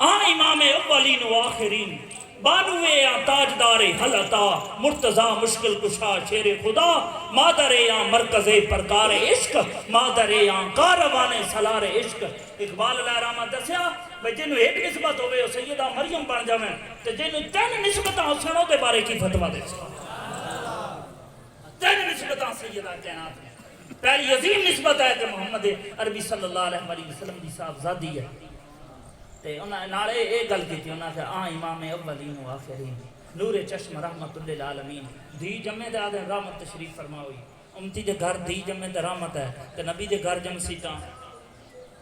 آن امام اولین و آخرین بانوے یا تاجدار حلتا مرتضی مشکل کشا شیر خدا مادر یا مرکز پرکار عشق مادر یا کاروان سالار عشق اقبال علیہ رحمہ دسیا بھئی جنہوں ایک نسبت ہوئے سیدہ مریم بن جاویں تو جنہوں تین نسبتاں حسنوں دے بارے کی فتوہ دے تین نسبتاں سیدہ کائنات میں پہلی عظیم نسبت ہے کہ محمد عربی صلی اللہ علیہ وسلم دی صاحبزادی ہے تے انہاں نالے ایک گل کی تھی انہاں کہ امام اولین و آخرین نور چشم رحمت للعالمین دھی جمع دے آدھے رحمت تشریف فرما ہوئی امتی دے گھر دھی جمع دے رحمت ہے کہ نبی دے گھر جم سیٹاں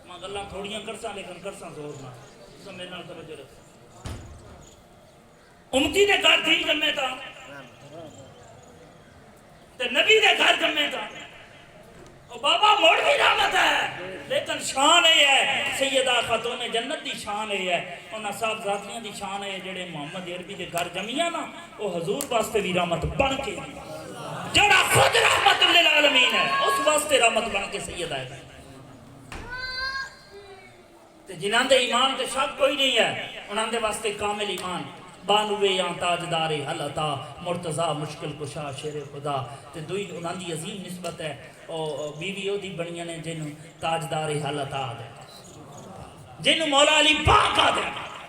ماں گلاں تھوڑیاں کرساں لیکن کرساں زور نہ تو میرے نال توجہ رکھ امتی دے گھر دھی جمع تا تے نبی دے گھر جمع تا اور بابا موڑ بھی رحمت ہے لیکن شان ہے سیدہ خاتون جنت دی شان ہے انہاں صاحب ذاتیاں دی شان ہے جڑے محمد عربی دے گھر جمعیاں نا وہ حضور واسطے بھی رحمت بن کے جڑا خود رحمت للعالمین ہے اس واسطے رحمت بن کے سیدہ ہے تے جنہاں دے ایمان تے شک کوئی نہیں ہے انہاں دے واسطے کامل ایمان بانوے یا تاجدار حلتا مرتضی مشکل کشا شیر خدا تے دوئی انہاں دی عظیم نسبت ہے اور بیوی او دی بنیاں نے جنہوں تاجدار حلتا دے جنہوں مولا علی پاک آ دے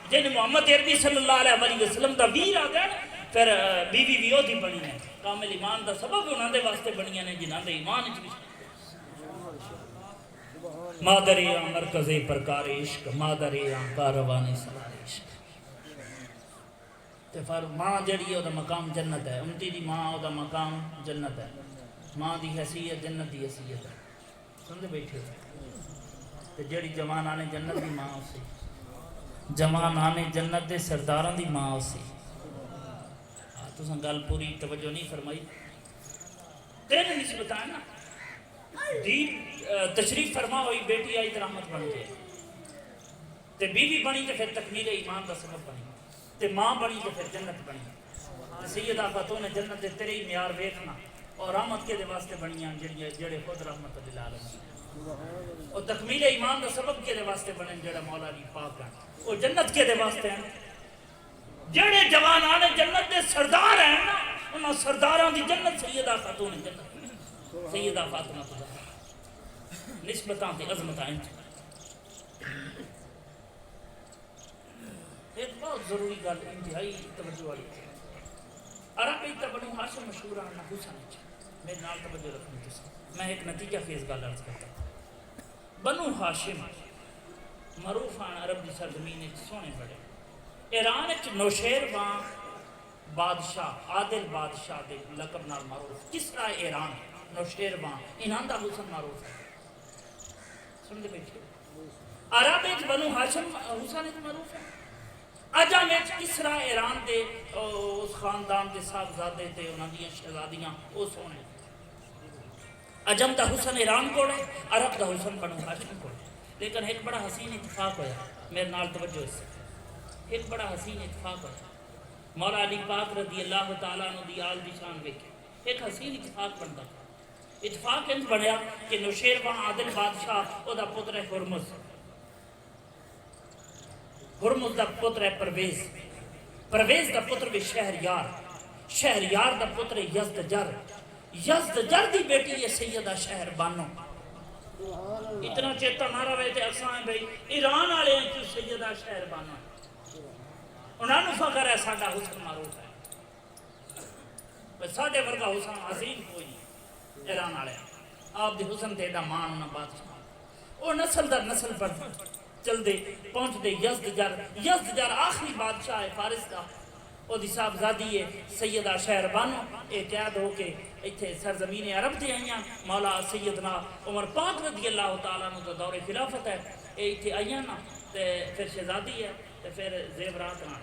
جنہوں محمد عربی صلی اللہ علیہ وسلم دا ویر آ دے پھر بیوی بھی او دی بنی ہے کامل ایمان دا سبب انہاں دے واسطے بنیاں نے جنہاں دے ایمان اچھ مادر یا مرکز پرکار عشق مادر یا کاروان سالار عشق تے پر ماں جڑی ہے دا مقام جنت ہے امتی دی ماں دا مقام جنت ہے ماں دی حیثیت جنت دی حیثیت ہے سن دے بیٹھے تے جڑی جوان آنے جنت دی ماں اسی جوان آنے جنت دے سرداران دی ماں اسی تو سن گل پوری توجہ نہیں فرمائی تیرے نسبت ہے نا دین تشریف فرما ہوئی بیٹی آئی تو رحمت بن جائے تے بیوی بنی تو پھر تکمیل ایمان دا سبب بنی تے ماں بنی تو پھر جنت بنی سیدہ خاتون جنت دے تیرے ہی معیار ویکھنا اور رحمت کے دے واسطے بنیاں جڑے خود رحمت للعالمین اور تکمیل ایمان دا سبب کے دے واسطے بنے جڑا مولا علی پاک ہے وہ جنت کے دے واسطے ہیں جڑے جوان آنے جنت دے سردار ہیں نا انہاں سرداراں دی جنت سیدہ خاتون جنت سیدہ فاطمہ نسبتاں تے عظمتاں ایک بہت ضروری گل انتہائی توجہ والی عربی تے بنو ہاشم مشہور ہیں حسن میرے نال توجہ رکھنی تسی میں ایک نتیجہ خیز گل عرض کرتا بنو ہاشم معروف ہیں عرب دی سرزمین وچ سونے بڑے ایران وچ نوشیروان بادشاہ عادل بادشاہ دے لقب نال معروف کسرا ایران نوشیروان انہاں دا حسن معروف ہے سن دے بیٹھے عرب وچ بنو ہاشم حسن وچ معروف ہے عجم وچ کسرا ایران دے اس خاندان دے صاحبزادے تے انہاں دیاں شہزادیاں او سونے عجم دا حسن ایران کول ہے عرب دا حسن بنو ہاشم کول ہے لیکن ایک بڑا حسین اتفاق ہویا میرے نال توجہ اس ایک بڑا حسین اتفاق ہویا مولا علی پاک رضی اللہ تعالیٰ عنہ دی آل دی شان ویکھے ایک حسین اتفاق بنتا اتفاق انج بنیا کہ نوشیروان عادل بادشاہ او دا پتر ہے ہرمز ہرمز دا پتر ہے پرویز پرویز دا پتر بھی شہریار شہریار دا پتر ہے یزدجر یزدجر دی بیٹی ہے سیدہ شہر بانو اتنا چیتا مارا رہے تھے اساں بھئی ایران والے ہیں کیوں سیدہ شہر بانو انہاں نوں فخر ہے ساڈا حسن معروف ہے ساڈے ورگا حسن عظیم کوئی نہیں ایران والے آپ دی حسن تے دا مان انہاں بادشاہ اور نسل در نسل پر چل دے پہنچ دے یزدجر آخری بادشاہ ہے فارس دا او دی صاحبزادی ہے سیدہ شہر بانو اعتیاد ہو کے ایتھے سرزمین عرب دے آئیاں مولا سیدنا عمر پاک رضی اللہ تعالیٰ عنہ دور خلافت ہے ایتھے آئیاں نا تے پھر شہزادی ہے تے پھر زیورات نا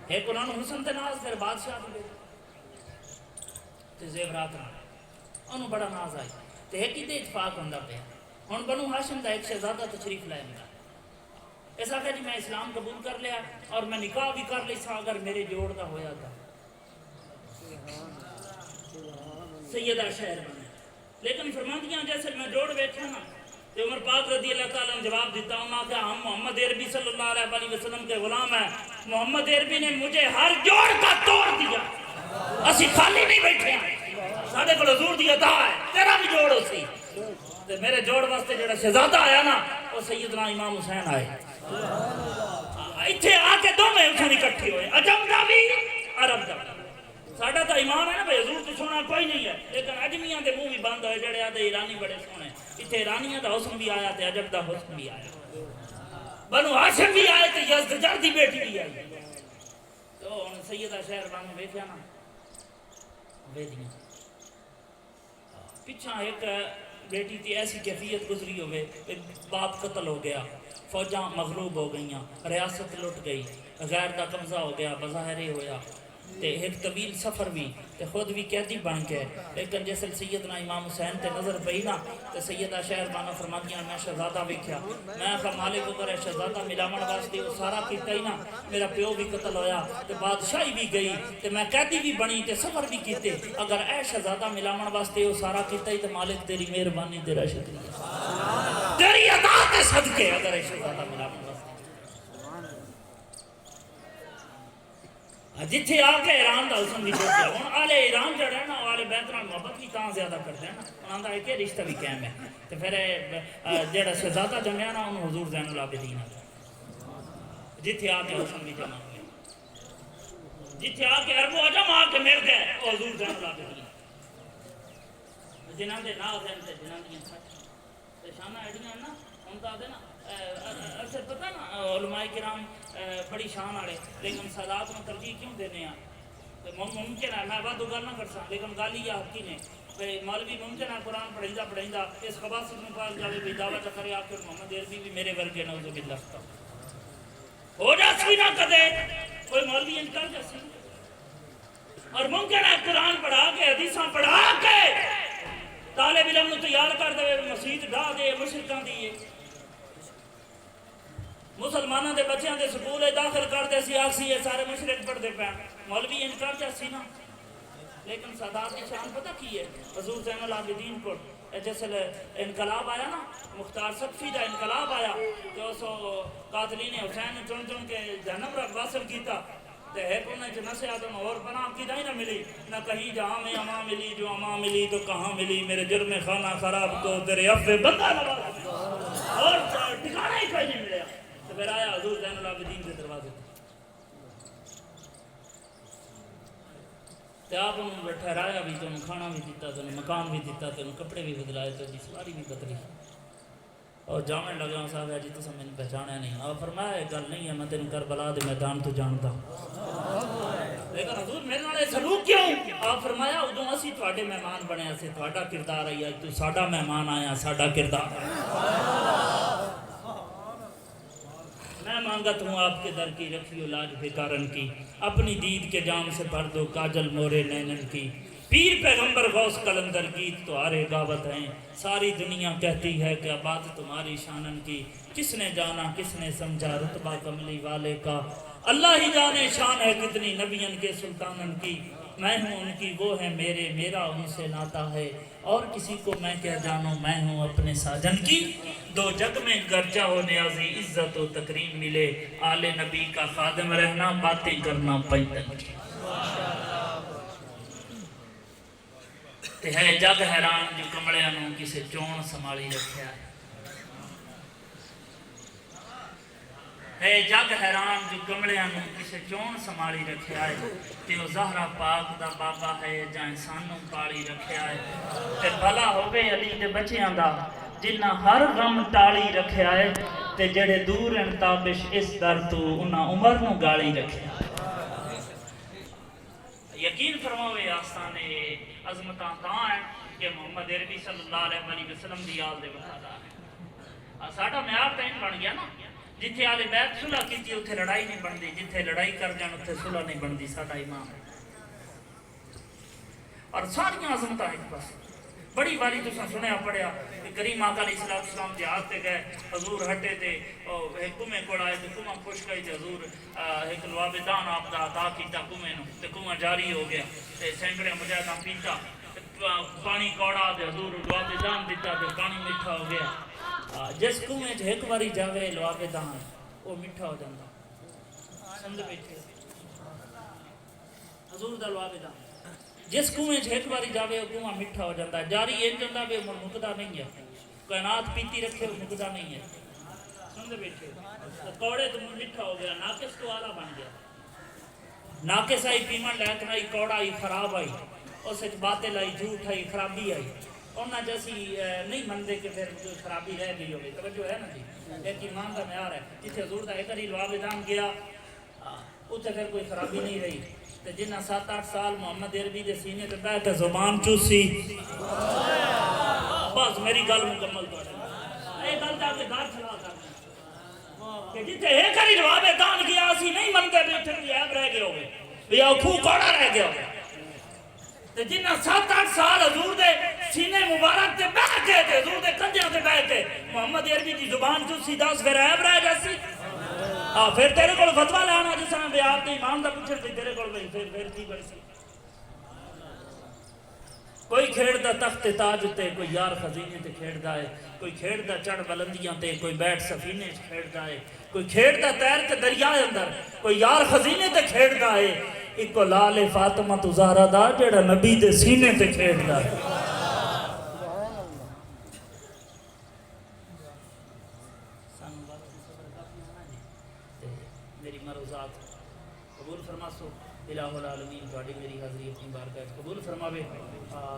ایک انہوں نے حسن تے ناز پھر بادشاہ دے تے زیورات نا انہوں بڑا ناز آئی تے ایک ہی دے اتفاق ہوندہ پہ ہن بنو ہاشم دا ایک شہزادہ تشریف لائے ملا ایسا کہ جی میں اسلام قبول کر لیا اور میں نکاح بھی کر لی سا اگر میرے جوڑ دا ہویا تھا سیدہ شہر بنے لیکن فرماندیاں جیسے میں جوڑ بیٹھا نا تو عمر پاک رضی اللہ تعالیٰ نے جواب دیتا ہوں کہ ہم محمد عربی صلی اللہ علیہ وسلم کے غلام ہیں. محمد عربی نے مجھے ہر جوڑ کا توڑ دیا. اسی خالی نہیں بیٹھے ہیں, ساڑھے کو حضور دی عطا ہے, تیرا بھی جوڑ ہو سی. میرے جوڑ واسطے جڑا شہزادہ آیا نا وہ سیدنا امام حسین آئے. اتنے آ کے دو میں اسے اکٹھے ہوئے, عجم دا بھی عرب دا. ساڈا تو ایمان ہے نا بھائی حضور تو سونا کوئی نہیں ہے, لیکن اجمیاں دے منہ بھی بند ہوئے جڑے آتے ایرانی بڑے سونے. اتنے ایرانیاں دا حسن بھی آیا تے عجب دا حسن بھی آیا, بنو ہاشم بھی آئے تے یزدجر دی بیٹی بھی آئی. تو ہن سیدہ شہر بانو ویکھیا نا ویدیاں پچھاں ایک بیٹی تھی ایسی کیفیت گزری ہوئے, باپ قتل ہو گیا, فوجاں مغلوب ہو گئیاں, ریاست لٹ گئی, غیر دا قبضہ ہو گیا, بظاہر ہویا تے ایک طویل سفر بھی تے خود بھی قیدی بن کے. لیکن جیسے سیدنا امام حسین تے نظر پئی نا تے سیدہ شہر بانو فرماندیاں میں شہزادہ ویکھیا, میں آخا مالک اگر شہزادہ ملاون واسطے وہ سارا کیتا ہی نا, میرا پیو بھی قتل ہویا تے بادشاہی بھی گئی تے میں قیدی بھی بنی تے سفر بھی کیتے, اگر اے شہزادہ ملاون واسطے وہ سارا کیتا ہی تے مالک تیری مہربانی تیرا شکریہ تیری عطا تے صدقے اگر اے شہزادہ ملاون واسطے. جتھے آ کے ایران دا حسن بھی پہنچا. ہوں آلے ایران جڑا ہے نا آلے بیت نال محبت بھی تاں زیادہ کرتے ہیں نا, انہاں دا ایک رشتہ بھی قائم ہے. تو پھر جڑا شہزادہ جمیا نا انہوں حضور زین العابدین جتھے آ کے حسن بھی جمع ہوئے, جتھے آ کے عرب و عجم آ کے مل گئے وہ حضور زین العابدین. جنہاں دے ناز ہیں تے جنہاں دیاں سچ تے شانہ ایڈیاں نا ہن تاں دے نا اسے پتہ نا علماء کرام بڑی شان والے, لیکن سادات میں ترجیح کیوں دینے ہیں؟ ممکن ہے میں بات گل نہ کر سکتا, لیکن گل یہ حقی نے بھائی مولوی ممکن ہے قرآن پڑھیندا اس خباثت میں پاس جاوے بھی دعویٰ کرے آ کے محمد عربی بھی میرے ورگے نعوذ باللہ ہو جاسی نہ کدے کوئی مولوی انکار جاسی. اور ممکن ہے قرآن پڑھا کے حدیثاں پڑھا کے طالب علم نو تیار کر دے, مسجد ڈھا دے, مشرکاں دی مسلمانوں دے بچیاں دے سکول داخل کرتے سی آسی یہ سارے مشرک پڑھتے پہ, مولوی انکار جاسی نا. لیکن سادات کی شان پتہ کی ہے؟ حضور زین العابدین کو جیسے انقلاب آیا نا, مختار سقفی دا انقلاب آیا تو سو قاتلین حسین چن چن کے جہنم واصل کیتا تے ہے کو نہ نسے آدم اور پناہ کی دائی نہ ملی, نہ کہیں جہاں میں اما ملی, جو اما ملی تو کہاں ملی, میرے جرم خانہ خراب کو تیرے افے بندہ نواز, اور ٹھکانہ ہی کوئی نہیں ملیا. تو پھر آیا حضور زین العابدین کے دروازے تے آپ انہوں ٹھہرایا بھی, تو انہوں کھانا بھی دیتا, تو انہوں مکان بھی دیتا, تو انہوں کپڑے بھی بدلائے, تو جی سواری بھی بدلی اور جامع لگا صاحب ہے جی تو میں پہچانا نہیں. آپ فرمایا ایک گل نہیں ہے, میں تینوں کربلا دے میدان تو جانتا ہوں, لیکن حضور میرے نال سلوک کیوں؟ آپ فرمایا ادوں اسی تواڈے مہمان بنے سے تواڈا کردار آئی ہے, تو ساڈا مہمان آیا ساڈا کردار میں مانگت ہوں آپ کے در کی, رکھیو لاج بےکارن کی, اپنی دید کے جام سے بھر دو کاجل مورے نینن کی. پیر پیغمبر غوث قلندر گیت تو آرے گاوت ہیں, ساری دنیا کہتی ہے کہ بات تمہاری شانن کی. کس نے جانا کس نے سمجھا رتبہ کملی والے کا, اللہ ہی جانے شان ہے کتنی نبیوں کے سلطانن کی. میں ہوں ان کی وہ ہے میرے, میرا ان سے ناتا ہے, اور کسی کو میں کیا جانوں میں ہوں اپنے ساجن کی. دو جگ میں گرچہ ہو نیازی عزت و تکریم ملے, آل نبی کا خادم رہنا باتیں کرنا پیدن کی. تے ہے جگ حیران جو کمڑیاں نوں کسے چون سنبھالی رکھیا ہے جگ حیران جو کمڑیاں نوں کسے چون سنبھالی رکھیا ہے. تے او زہرا پاک دا بابا ہے جائیں سانوں پالی رکھیا ہے. تے بھلا ہوے علی دے بچیاں دا جنہ ہر غم ٹالی رکھیا ہے, تے جڑے دور ہیں تابش اس در تو انہاں عمر نوں گالی رکھیا ہے. یقین فرماوے آستانے عظمتاں تاں ہیں کہ محمد عربی صلی اللہ علیہ وسلم دی آل دے وفادار ہیں. ساڈا معیار تین بن گیا نا, جتھے آل بیت صلح کیتی اتھے لڑائی نہیں بندی, جتھے لڑائی کر جان اتھے صلح نہیں بندی. ساڈا امام ہے اور ساری عظمتاں ایک پاس. بڑی باری تساں سنیا پڑھیا کہ کریم آقا علیہ السلام جہاد تے گئے, حضور ہٹے تے ایک کنویں کول آئے تے کنواں خشک گئی تے حضور ایک لواب دان آپ دا عطا کیتا کنویں نوں, تے کنواں جاری ہو گیا تے سینکڑے مجاہداں پیتا, پانی کوڑا تے حضور لواب دان دیتا تے پانی میٹھا ہو گیا. جس کنویں چ ایک باری جاوے لواوے دان وہ میٹھا ہو جاتا سمجھ بیٹھے حضور دا لواوے دان جس کنویں چ ایک باری جاوے وہ کنواں میٹھا ہو جاتا جاری یہ جاتا بھی وہ مکدا نہیں ہے کائنات پیتی رکھے وہ مکدا نہیں ہے سمجھ بیٹھے کوڑے تو میٹھا ہو گیا ناقص تو آلہ بن گیا ناقص آئی پیمن لیکن آئی کوڑا آئی خراب آئی اس باطل آئی جھوٹ آئی خرابی آئی انہاں جیسی نہیں مندے کہ پھر جو خرابی رہ گئی ہوگی توجہ ہے نا جی ایک ایمان کا معیار ہے جتنے حضور دا ایک ہی لواب دام گیا اتنے پھر کوئی خرابی نہیں رہی تو جنہ 7-8 سال محمد عربی دے سینے تے بیٹھ کے زبان چوسی بس میری گل مکمل تو ہے یہ گل جا کے گھر چلا کرنا کہ جتنے ایک ہی لواب دام گیا اسی نہیں مندے بیٹھے کی عیب رہ گئے ہوگے یا کھو کوڑا رہ گیا ہوگا جنہ 7-8 سال حضور دے سینے مبارک تے بیٹھ گئے تھے حضور دے کنجیاں تے بیٹھ کے محمد عربی دی زبان جو سیدھا اس پھر عیب رہ جیسی پھر تیرے کو فتوہ لانا جس طرح بے آپ نے امام دا پوچھے تھے تیرے کو پھر کی بڑی سی کوئی کھیڑ دا تخت تاج تے کوئی یار خزینے تے کھیڑ دا ہے کوئی کھیڑ دا چڑھ بلندیاں تے کوئی بیٹھ سفینے کھیڑ دا ہے کوئی کھیڑ دا تیر تے دریا اندر کوئی یار خزینے تے کھیڑ دا ہے ایک کو لال فاطمہ تو زہرہ دا جڑا نبی دے سینے تے کھیڑ دا ہے میری مروزات قبول فرما سو الہ العالمین تواڈی میری حاضری اپنی بارگاہ قبول فرماوے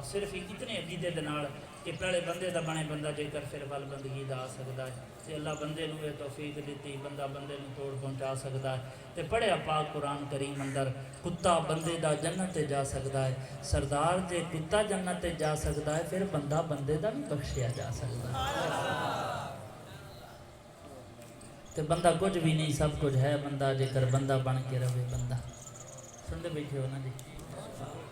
صرف اتنے عقیدے دے نال کہ پہلے بندے دا بنے بندہ جے کر پھر ول بندگی دا آ سکدا ہے تے اللہ بندے نو یہ توفیق دیتی بندہ بندے نو توڑ پہنچا سکدا ہے تے پڑھیا پاک قرآن کریم اندر کتا بندے دا جنت تے جا سکدا ہے سردار جے کتا جنت تے جا سکدا ہے پھر بندہ بندے دا بھی بخشیا جا سکدا ہے تے بندہ کچھ بھی نہیں سب کچھ ہے بندہ جے کر بندہ بن کے رہے بندہ سندے بیٹھے ہو نا جی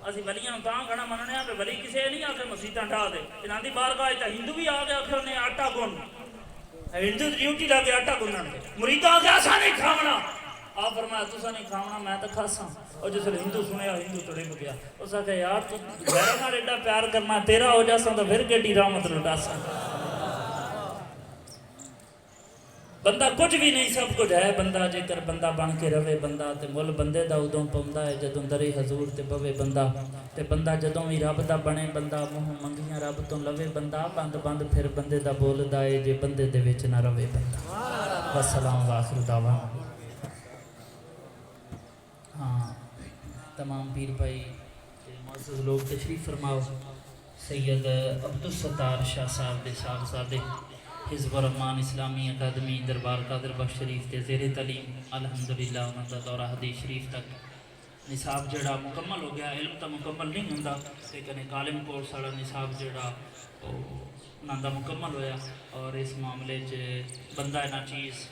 اسی ولیاں نوں تاں کھڑا مننے آ کہ ولی کسے نہیں آ کے مسیتاں ڈھا دے انہاں دی بارگاہ تے ہندو بھی آ گیا کہ انہیں آٹا گن ہندو ڈیوٹی لا کے آٹا گنن دے مرید آ گیا اساں نہیں کھاونا آپ فرمایا تساں نہیں کھاونا میں تے کھاساں اور جس ویلے ہندو سنیا ہندو تڑپ گیا اس آ کہ یار تو غیر نال ایڈا پیار کرنا تیرا ہو جاساں تے پھر کیڑی رحمت لٹاساں بندہ کچھ بھی نہیں سب کچھ ہے بندہ جے کر بندہ بن کے رہے بندہ تے مل بندے دا ادوں پوندا ہے جدوں درے حضور تے بوے بندہ تے بندہ جدوں بھی رب دا بنے بندہ منہ منگیاں رب تو لوے بندہ بند بند پھر بندے دا بولدا ہے جے بندے دے وچ نہ رہے بندہ والسلام وآخر دعوانا ہاں تمام پیر بھائی معزز لوگ تشریف فرماؤ سید عبدالستار شاہ صاحب دے صاحبزادے حزب الرحمان اسلامی اکیڈمی دربار قادر بخش شریف تے زیر تعلیم الحمدللہ انہاں دا دورہ حدیث شریف تک نصاب جڑا مکمل ہو گیا علم تو مکمل نہیں ہوندا لیکن کالم کورس والا نصاب جڑا انہاں دا مکمل ہویا اور اس معاملے چ بندہ نہ چیز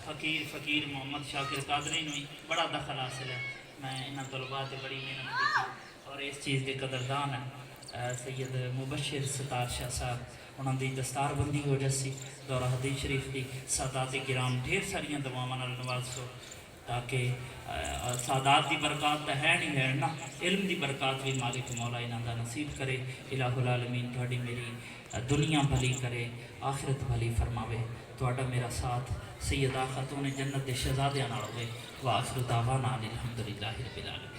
فقیر محمد شاکر قادری نو بڑا دخل حاصل ہے میں انہاں طلباء تے بڑی محنت کی اور اس چیز کے قدردان ہے سید مبشر ستار شاہ صاحب انہاں دی دستار بندی ہو جیسی دورہ حدیث شریف کی سادات کرام ڈھیر ساریاں دعاواں نال نواز ہو تاکہ سادات دی برکات تو ہے نہیں ہے نا علم دی برکات بھی مالک مولا انہاں دا نصیب کرے الہ العالمین تہاڈی میری دنیا بھلی کرے آخرت بھلی فرماوے تہاڈا میرا ساتھ سیدہ خاتون جنت دے شہزادیاں نال ہوے وآخر دعوانا الحمدللہ رب العالمین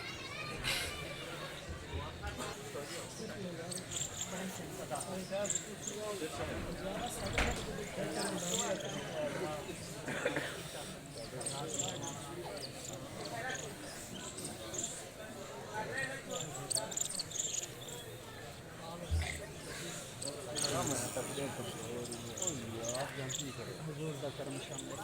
حضور دا کرم شامل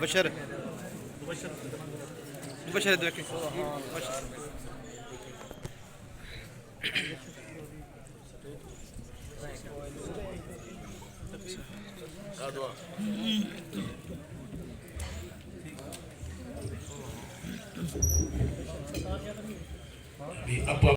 بشر بشر دلوقتي اب